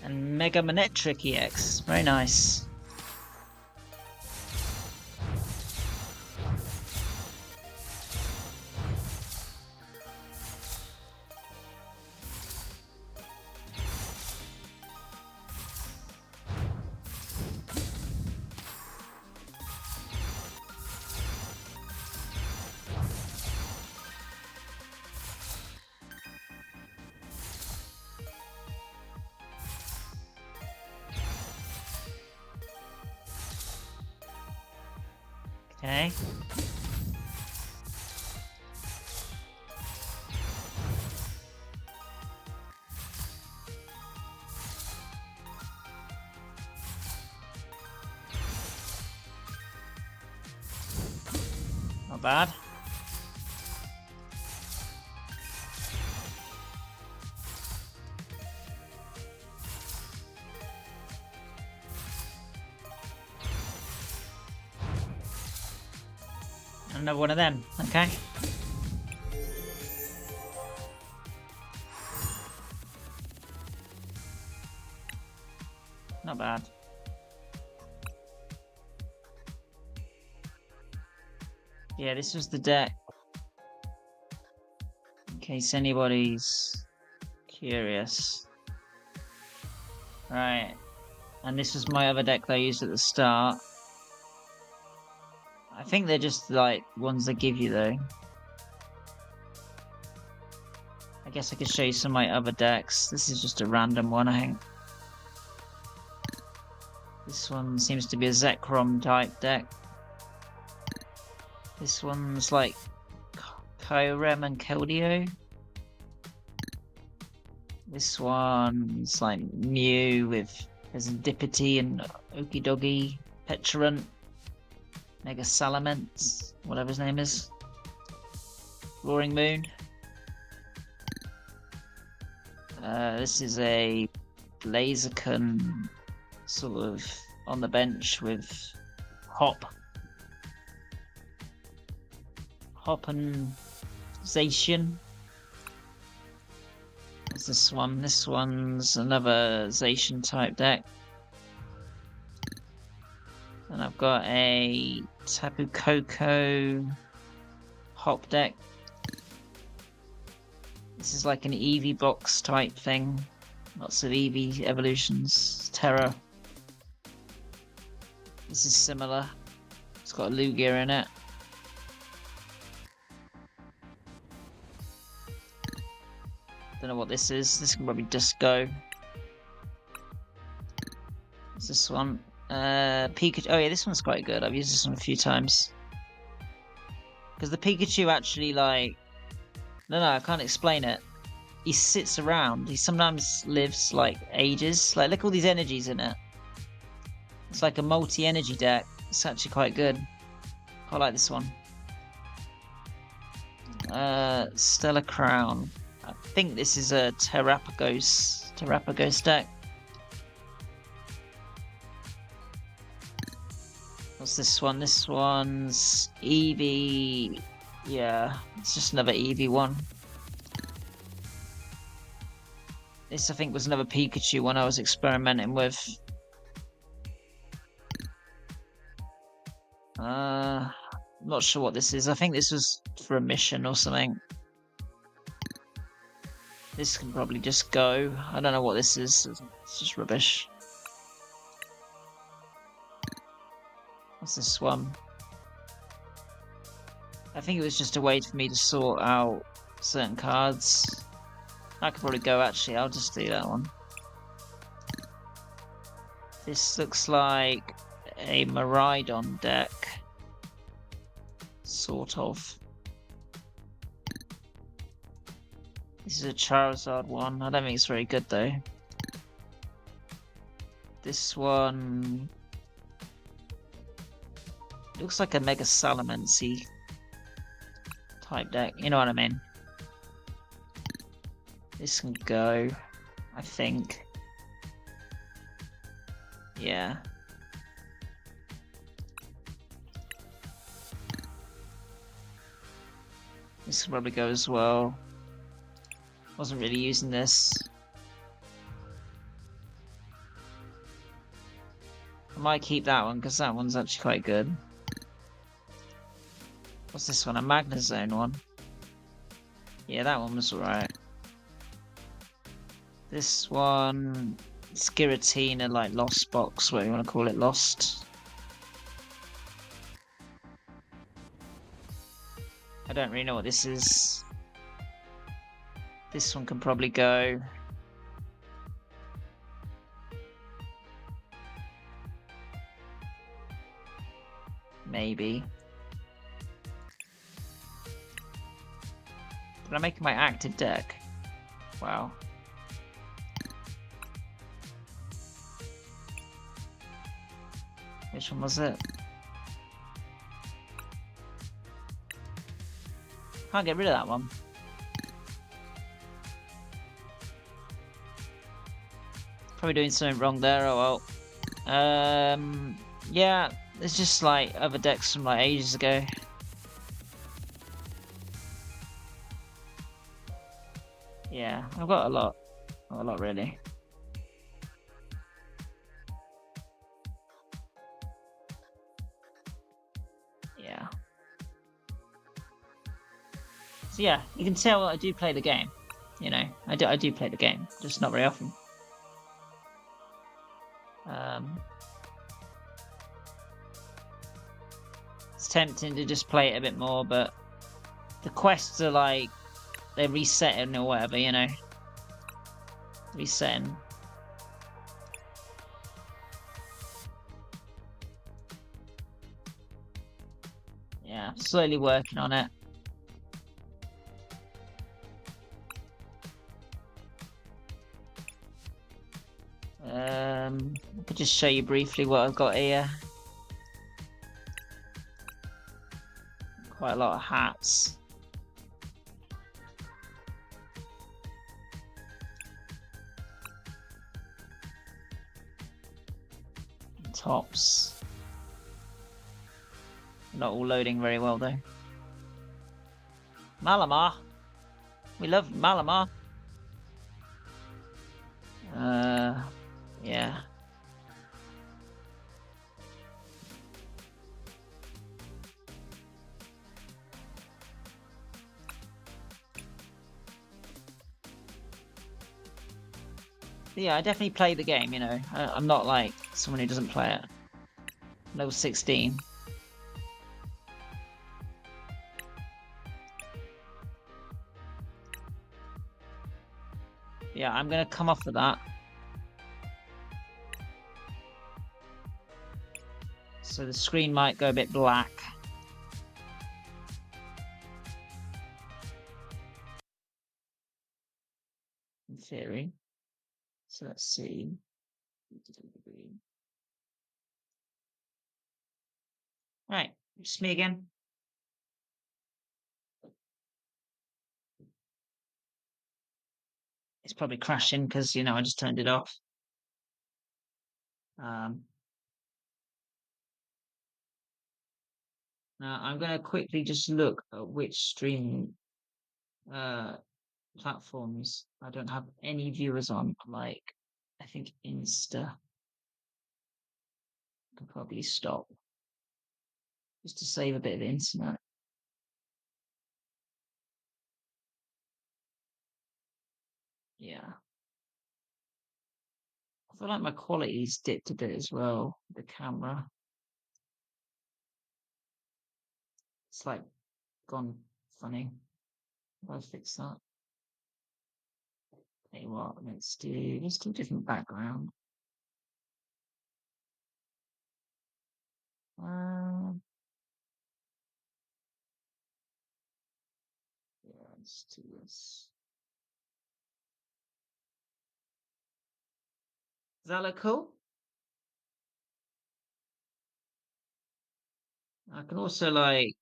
Speaker 1: And Mega Manetric EX. Very nice. Okay. Not bad. Another one of them. Okay. Not bad. Yeah, this was the deck. In case anybody's curious. Right. And this was my other deck that I used at the start. I think they're just like ones they give you though. I guess I could show you some of my other decks. This is just a random one, I think. This one seems to be a Zekrom type deck. This one's like Kyrem and Keldeo. This one's like Mew with Serendipity and Okidogi, Petulant, Mega Salamence, whatever his name is. Roaring Moon. This is a Blaziken sort of on the bench with Hop and Zacian. What's this one? This one's another Zacian type deck. And I've got a Tapu Koko Hop deck. This is like an Eevee box type thing. Lots of Eevee evolutions. Terra. This is similar. It's got a Lugia in it. Don't know what this is. This can probably just go. What's this one? Pikachu. Oh yeah, this one's quite good. I've used this one a few times. Because the Pikachu actually like... No, I can't explain it. He sits around. He sometimes lives like ages. Like look at all these energies in it. It's like a multi-energy deck. It's actually quite good. I like this one. Stellar Crown. I think this is a Terrapagos deck. What's this one? This one's Eevee. Yeah, it's just another Eevee one. This I think was another Pikachu one I was experimenting with. Not sure what this is. I think this was for a mission or something. This can probably just go. I don't know what this is. It's just rubbish. What's this one? I think it was just a way for me to sort out certain cards. I could probably go, actually. I'll just do that one. This looks like a Miraidon deck. Sort of. This is a Charizard one. I don't think it's very good, though. This one looks like a Mega Salamancy type deck. You know what I mean? This can go, I think. Yeah. This can probably go as well. Wasn't really using this. I might keep that one because that one's actually quite good. What's this one? A Magnezone one? Yeah, that one was alright. This one... Skiratina, like Lost Box, what do you want to call it? Lost. I don't really know what this is. This one can probably go. Maybe. But I'm making my active deck. Wow. Which one was it? Can't get rid of that one. Probably doing something wrong there, oh well. Yeah, it's just like other decks from like ages ago. Yeah, I've got a lot. Not a lot really. Yeah. So yeah, you can tell I do play the game. You know, I do play the game, just not very often. It's tempting to just play it a bit more, but the quests are like they're resetting or whatever, you know. Resetting. Yeah, slowly working on it. I could just show you briefly what I've got here. Quite a lot of hats. Tops. Not all loading very well though. Malamar. We love Malamar. Yeah. Yeah, I definitely play the game, you know. I'm not like someone who doesn't play it. Level 16. Yeah, I'm gonna come off of that. So the screen might go a bit black. In theory. So let's see. Right, just me again. It's probably crashing because, you know, I just turned it off. Now I'm going to quickly just look at which streaming platforms I don't have any viewers on, like I think Insta. Could probably stop just to save a bit of internet. Yeah. I feel like my quality's dipped a bit as well. The camera. It's like gone funny. If I fix that. Tell you what, let's do a different background. Um, yeah, let's do this. Does that look cool? I can also like,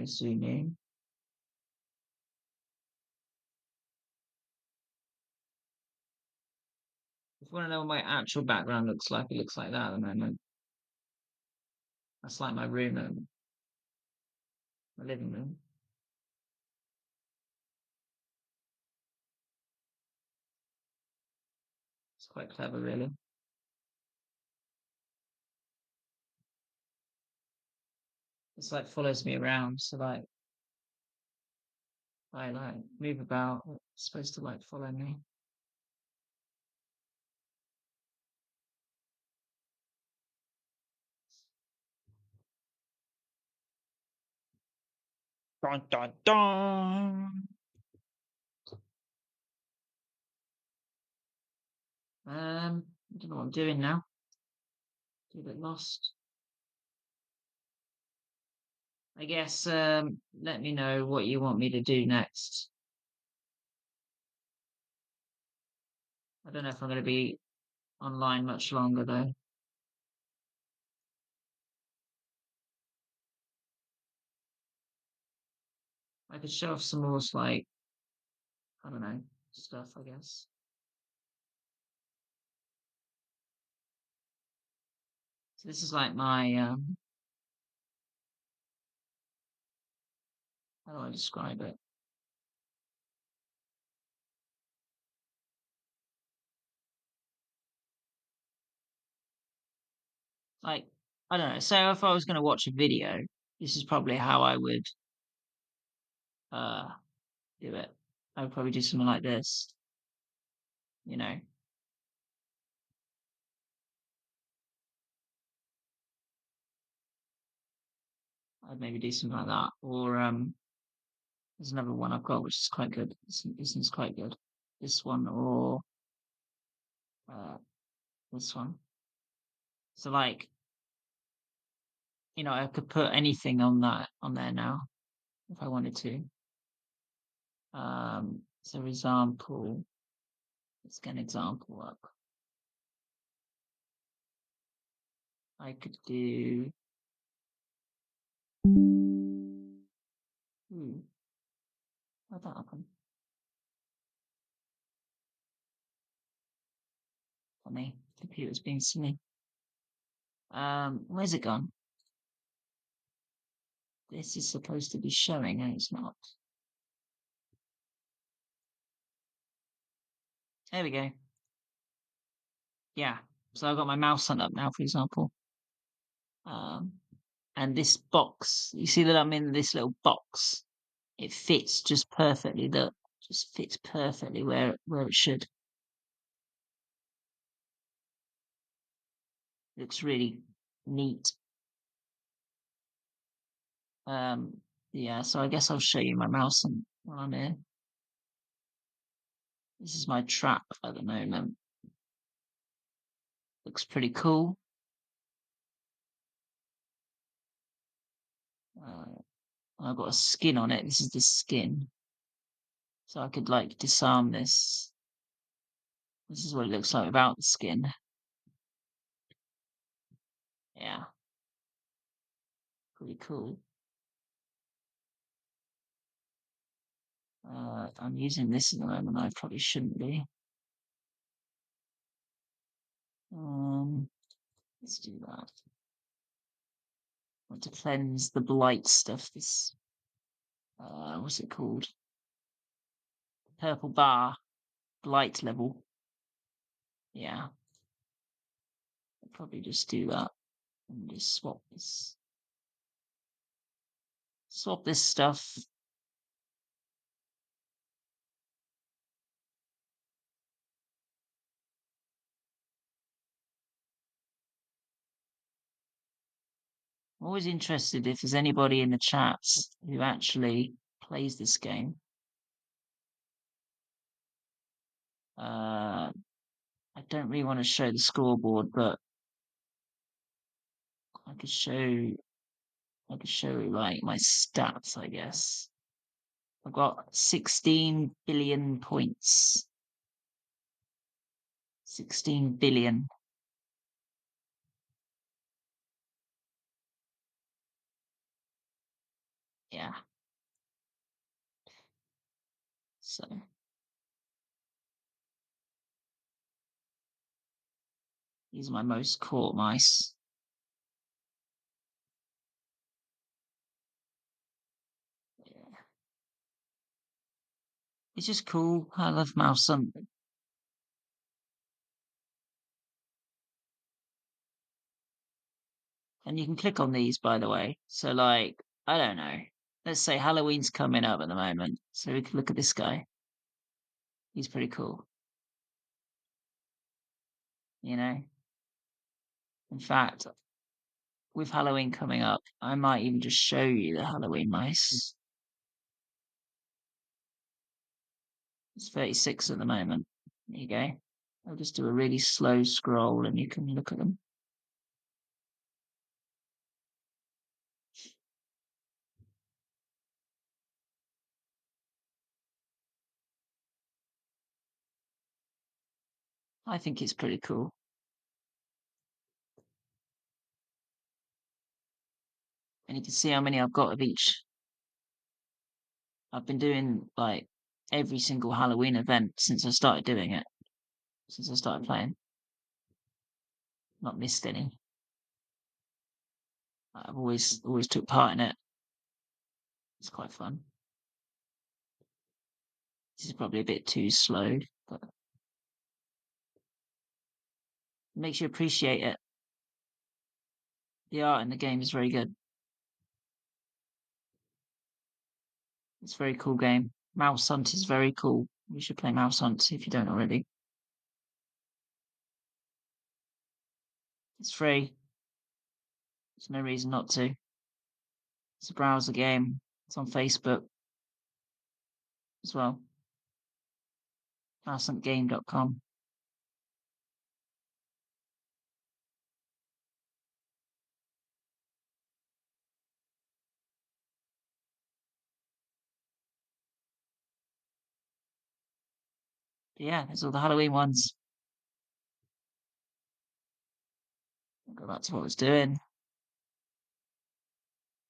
Speaker 1: zoom in. If you want to know what my actual background looks like, it looks like that at the moment. That's like my room and my living room. It's quite clever, really. It's like follows me around. So like I like move about, it's supposed to like follow me. Dun, dun, dun. I don't know what I'm doing now. A bit lost. I guess let me know what you want me to do next. I don't know if I'm going to be online much longer though. I could show off some more like I don't know stuff. I guess. So this is like my how do I describe it? Like I don't know. So if I was going to watch a video, this is probably how I would uh do it. I would probably do something like this. You know, I'd maybe do something like that. Or there's another one I've got which is quite good. This one's quite good. This one or uh this one. So like I could put anything on that on there now if I wanted to. So for example, let's get an example up. I could do. How'd that happen? Funny, computer's being silly. Where's it gone? This is supposed to be showing, and it's not. There we go. Yeah. So I've got my MouseHunt up now, for example. Um, and this box, you see that I'm in this little box. It fits just perfectly. That just fits perfectly where it should. Looks really neat. Yeah. So I guess I'll show you my mouse and while I'm here. This is my trap at the moment. Looks pretty cool. Uh, I've got a skin on it. This is the skin. So I could like disarm this. This is what it looks like without the skin. Yeah, pretty cool. I'm using this at the moment. I probably shouldn't be. Um, let's do that. I want to cleanse the blight stuff. This, what's it called? Purple bar blight level. Yeah, I'll probably just do that and just swap this stuff. I'm always interested if there's anybody in the chats who actually plays this game. I don't really want to show the scoreboard, but I could show like my stats, I guess. I've got 16 billion points. 16 billion. Yeah. So these are my most caught mice. Yeah. It's just cool. I love MouseHunt. And you can click on these, by the way. So, like, I don't know. Let's say Halloween's coming up at the moment. So we can look at this guy. He's pretty cool. You know? In fact, with Halloween coming up, I might even just show you the Halloween mice. It's 36 at the moment. There you go. I'll just do a really slow scroll and you can look at them. I think it's pretty cool. And you can see how many I've got of each. I've been doing like every single Halloween event since I started doing it. Since I started playing. Not missed any. I've always took part in it. It's quite fun. This is probably a bit too slow, but it makes you appreciate it. The art in the game is very good. It's a very cool game. MouseHunt is very cool. You should play MouseHunt if you don't already. It's free. There's no reason not to. It's a browser game. It's on Facebook as well. MouseHuntGame.com. But yeah, there's all the Halloween ones. I'll go back to what I was doing.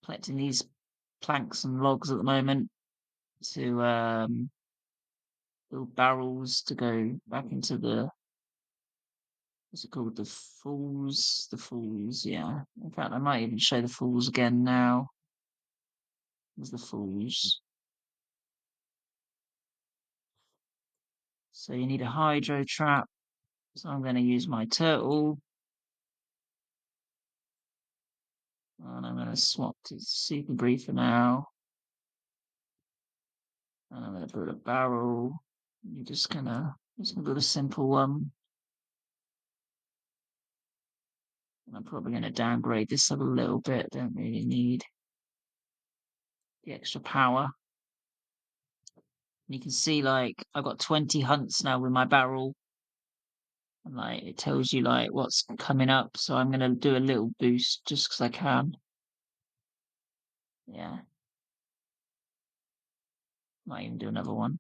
Speaker 1: Collecting these planks and logs at the moment to build barrels to go back into the what's it called? The Falls. The Falls, yeah. In fact, I might even show the Falls again now. There's the Falls. So you need a hydro trap. So I'm going to use my turtle. And I'm going to swap to super brief for now. And I'm going to build a barrel. You're just gonna build a simple one. And I'm probably going to downgrade this a little bit. Don't really need the extra power. And you can see like I've got 20 hunts now with my barrel. And like it tells you like what's coming up. So I'm gonna do a little boost just because I can. Yeah. Might even do another one.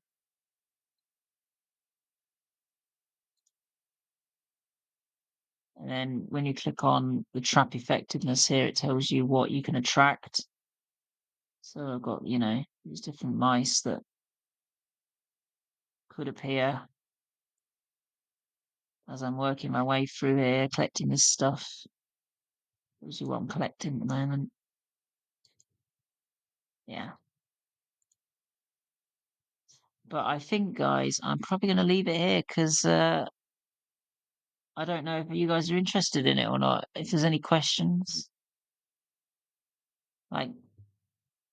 Speaker 1: And then when you click on the trap effectiveness here, it tells you what you can attract. So I've got, these different mice that could appear as I'm working my way through here, collecting this stuff. Tells you what I'm collecting at the moment. Yeah. But I think, guys, I'm probably going to leave it here because I don't know if you guys are interested in it or not. If there's any questions, like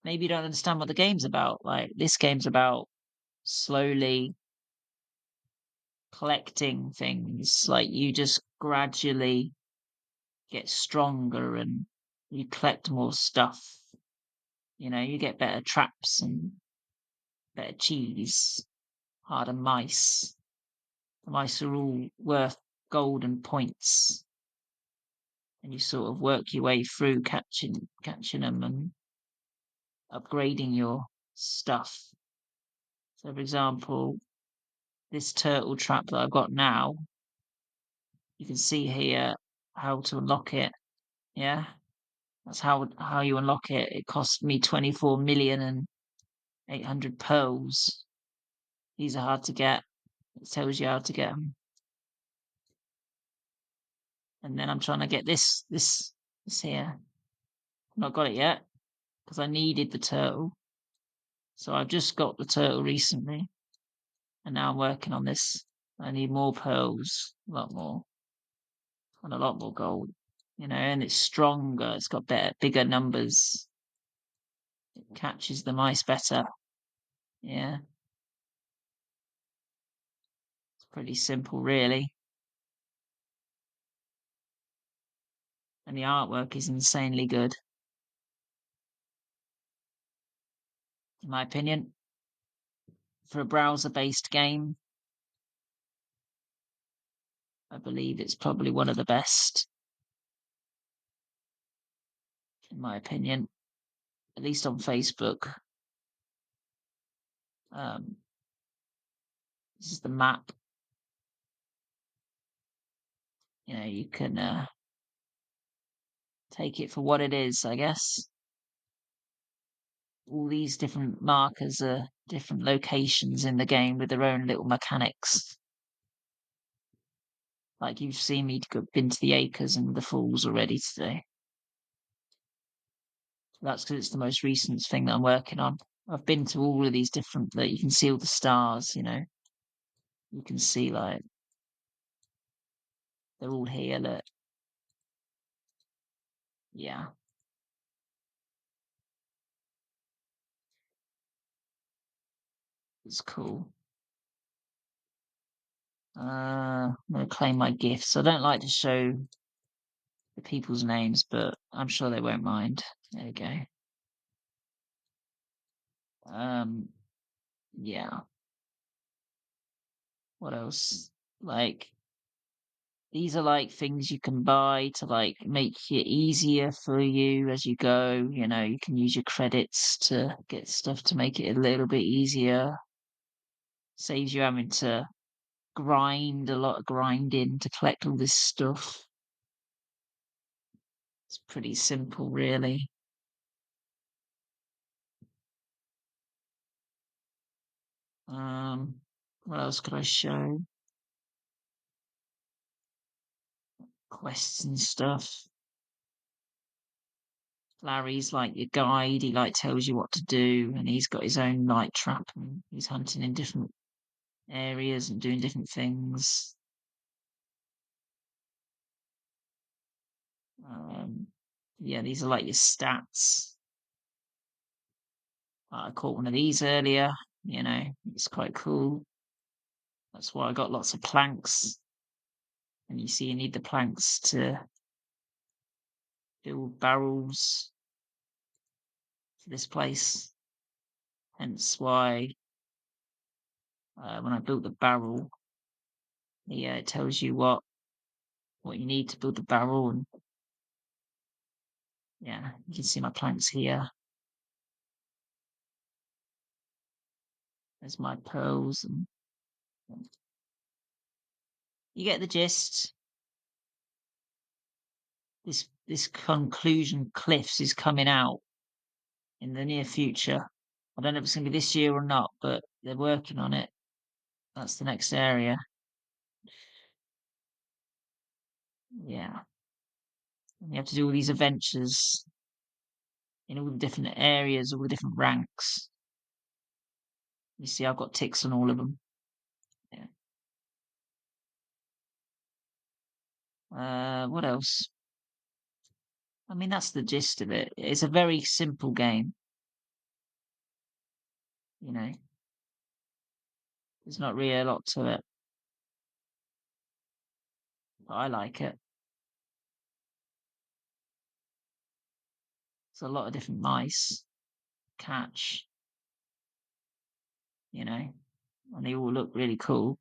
Speaker 1: maybe you don't understand what the game's about. Like this game's about slowly collecting things. Like you just gradually get stronger and you collect more stuff. You get better traps and better cheese, harder mice. The mice are all worth gold and points, and you sort of work your way through catching them and upgrading your stuff. So, for example, this turtle trap that I've got now, you can see here how to unlock it. Yeah, that's how you unlock it. It cost me 24,800,000 pearls. These are hard to get. It tells you how to get them. And then I'm trying to get this here. I've not got it yet because I needed the turtle. So I've just got the turtle recently, and now I'm working on this. I need more pearls, a lot more, and a lot more gold. And it's stronger. It's got bigger numbers. It catches the mice better. Yeah, it's pretty simple, really. And the artwork is insanely good, in my opinion. For a browser-based game, I believe it's probably one of the best, in my opinion, at least on Facebook. This is the map. You can take it for what it is, I guess. All these different markers are different locations in the game with their own little mechanics. Like you've seen me been to the acres and the falls already today. That's because it's the most recent thing that I'm working on. I've been to all of these different, that you can see all the stars, You can see like they're all here, look. Yeah. It's cool. I'm gonna claim my gifts. I don't like to show the people's names, but I'm sure they won't mind. There we go. Yeah. What else? Like these are like things you can buy to like make it easier for you as you go. You can use your credits to get stuff to make it a little bit easier. Saves you having to grind a lot of grinding to collect all this stuff. It's pretty simple, really. What else could I show? Quests and stuff. Larry's like your guide. He like tells you what to do, and he's got his own night trap, and he's hunting in different areas and doing different things. Um, yeah, these are like your stats. I caught one of these earlier. It's quite cool. That's why I got lots of planks. And you see, you need the planks to build barrels for this place. Hence why when I built the barrel, yeah, it tells you what you need to build the barrel, and yeah, you can see my planks here. There's my pearls, and you get the gist. This conclusion cliffs is coming out in the near future. I don't know if it's going to be this year or not, but they're working on it. That's the next area. Yeah. And you have to do all these adventures in all the different areas, all the different ranks. You see, I've got ticks on all of them. Yeah. What else? I mean, that's the gist of it. It's a very simple game. There's not really a lot to it, but I like it. It's a lot of different mice catch, and they all look really cool.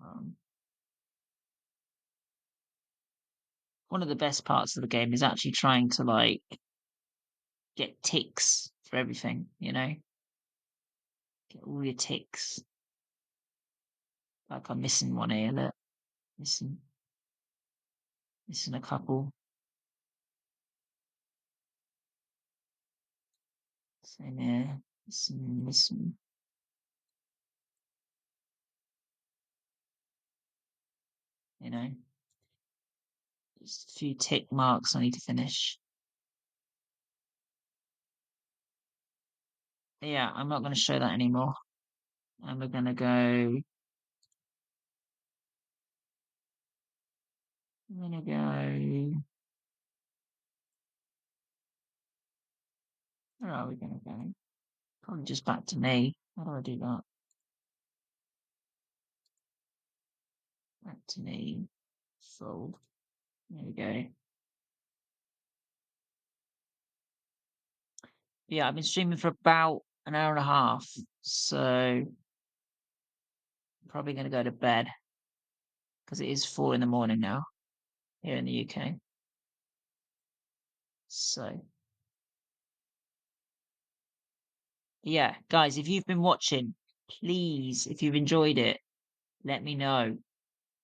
Speaker 1: Um, one of the best parts of the game is actually trying to like get ticks for everything, you know? Get all your ticks. Like I'm missing one here, look. Missing a couple. Same here. Missing. You know? Just a few tick marks I need to finish. Yeah, I'm not going to show that anymore. And we're going to go. I'm going to go. Where are we going to go? Probably just back to me. How do I do that? Back to me. Fold. There we go. Yeah, I've been streaming for about an hour and a half. So I'm probably going to go to bed because it is 4 in the morning now here in the UK. So yeah, guys, if you've been watching, please, if you've enjoyed it, let me know.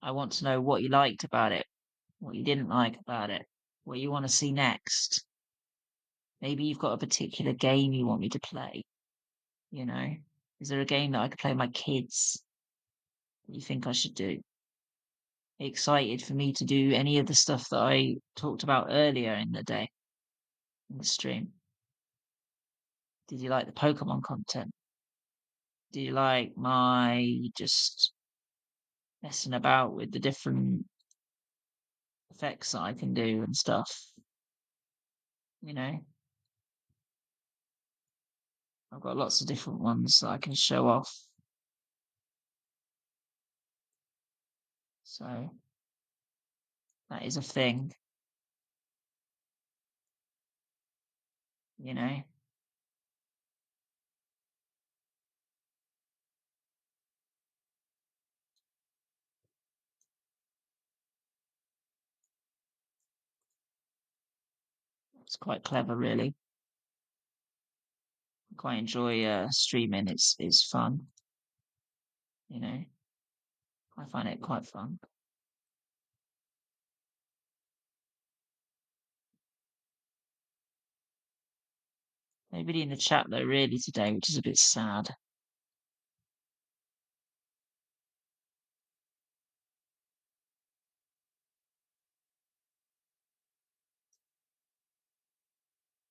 Speaker 1: I want to know what you liked about it, what you didn't like about it, what you want to see next. Maybe you've got a particular game you want me to play. You know, is there a game that I could play with my kids that you think I should do? Excited for me to do any of the stuff that I talked about earlier in the day in the stream? Did you like the Pokemon content? Do you like my just messing about with the different effects that I can do and stuff? You know, I've got lots of different ones that I can show off. So that is a thing, you know. It's quite clever, really. I quite enjoy streaming. It's fun, you know. I find it quite fun. Nobody in the chat though, really today, which is a bit sad.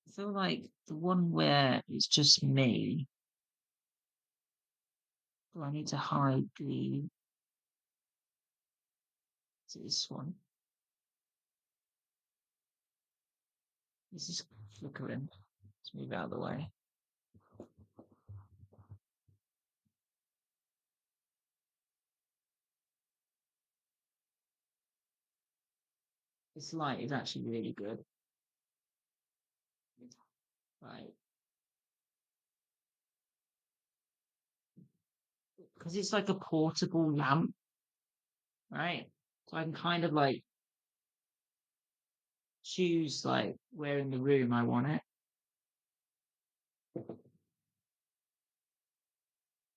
Speaker 1: I feel like the one where it's just me. Do I need to hide the this one? This is flickering. Let's move out of the way. This light is actually really good. Right. Because it's like a portable lamp, right? So I can kind of like choose like where in the room I want it,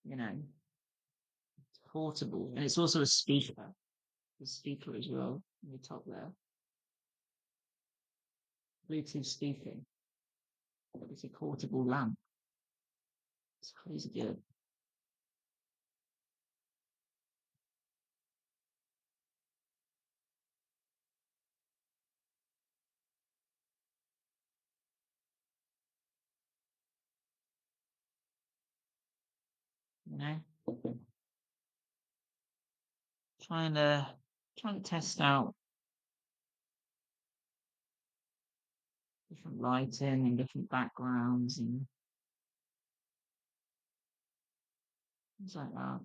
Speaker 1: you know. It's portable. And it's also a speaker. The speaker as well in the top there. Bluetooth speaking. It's a portable lamp. It's crazy good. You know? Trying to test out different lighting and different backgrounds and things like that.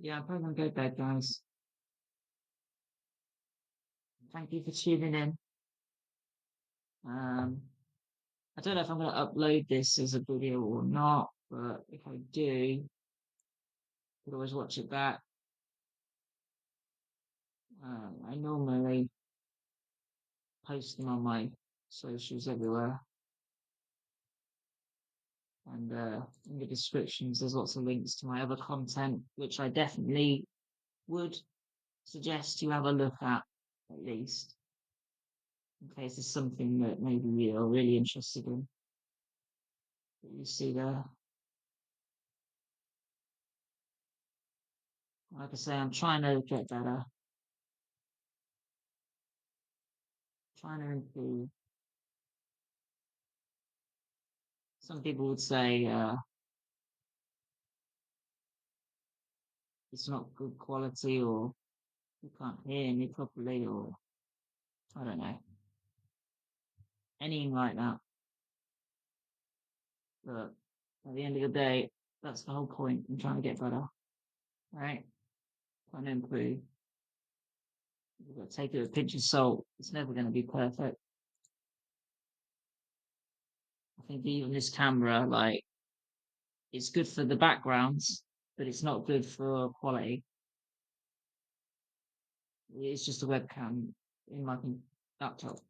Speaker 1: Yeah, I'm probably gonna go to bed, guys. Thank you for tuning in. I don't know if I'm gonna upload this as a video or not, but if I do, you can always watch it back. I normally post them on my socials everywhere. And in the descriptions, there's lots of links to my other content, which I definitely would suggest you have a look at least, in case there's something that maybe you're really interested in. That you see there. Like I say, I'm trying to get better, trying to improve. Some people would say it's not good quality, or you can't hear me properly, or I don't know, anything like that. But at the end of the day, that's the whole point. I'm trying to get better, right? Trying to improve. You've got to take it with a pinch of salt. It's never going to be perfect. I think even this camera, like, it's good for the backgrounds, but it's not good for quality. It's just a webcam in my laptop, at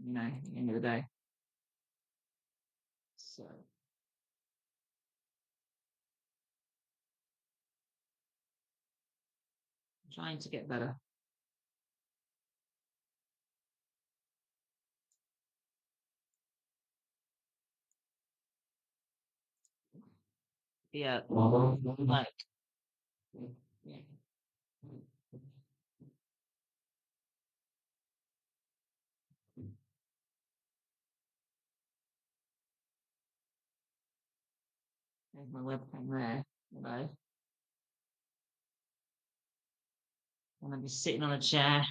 Speaker 1: the end of the day. So, I'm trying to get better. Yeah, like, yeah. There's my webcam there, and I'm just sitting on a chair.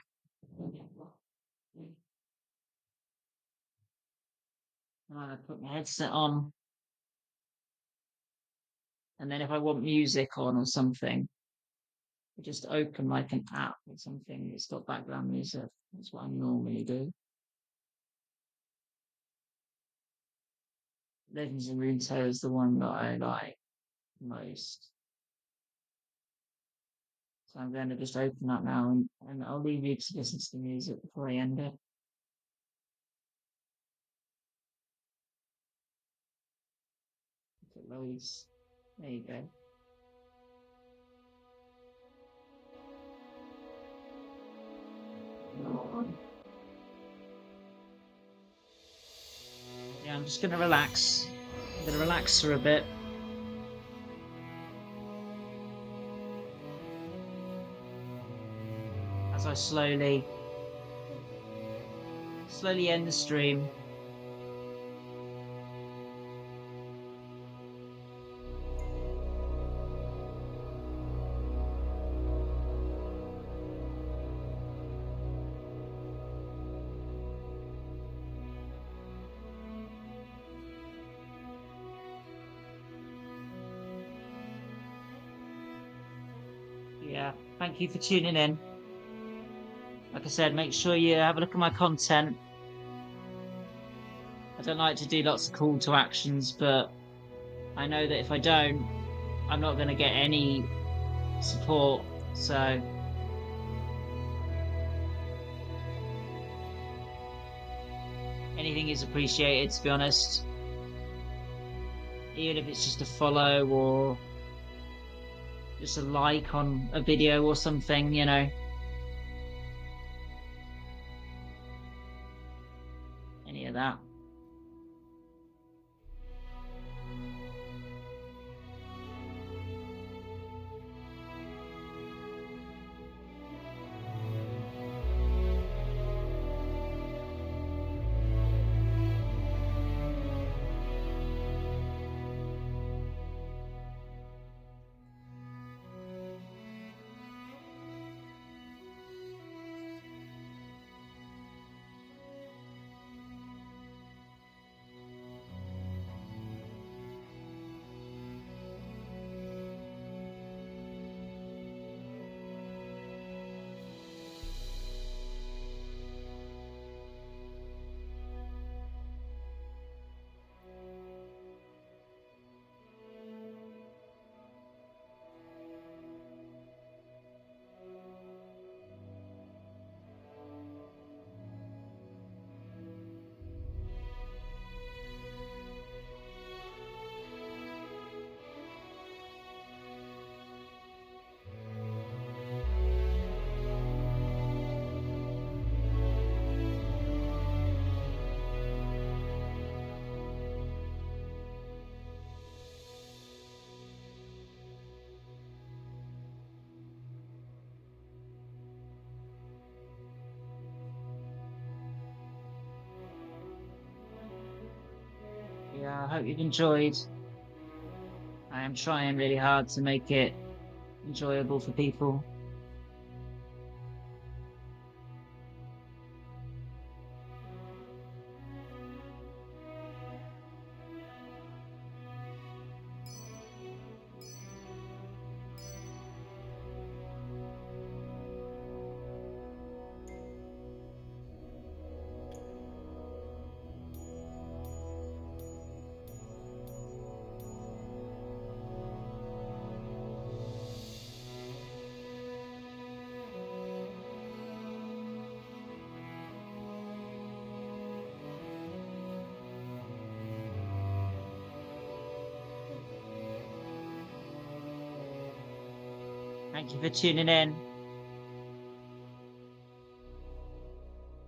Speaker 1: And I put my headset on, and then if I want music on or something, I just open like an app or something that's got background music. That's what I normally do. Legends of Runeterra is the one that I like most. So I'm going to just open that now, and I'll leave you to listen to the music before I end it. If it loads. There you go. Yeah, I'm just going to relax. I'm going to relax for a bit. As I slowly end the stream. Yeah, thank you for tuning in. Like I said, make sure you have a look at my content. I don't like to do lots of call to actions, but I know that if I don't, I'm not going to get any support. So anything is appreciated, to be honest. Even if it's just a follow or just a like on a video or something, any of that. I hope you've enjoyed. I am trying really hard to make it enjoyable for people. Thank you for tuning in.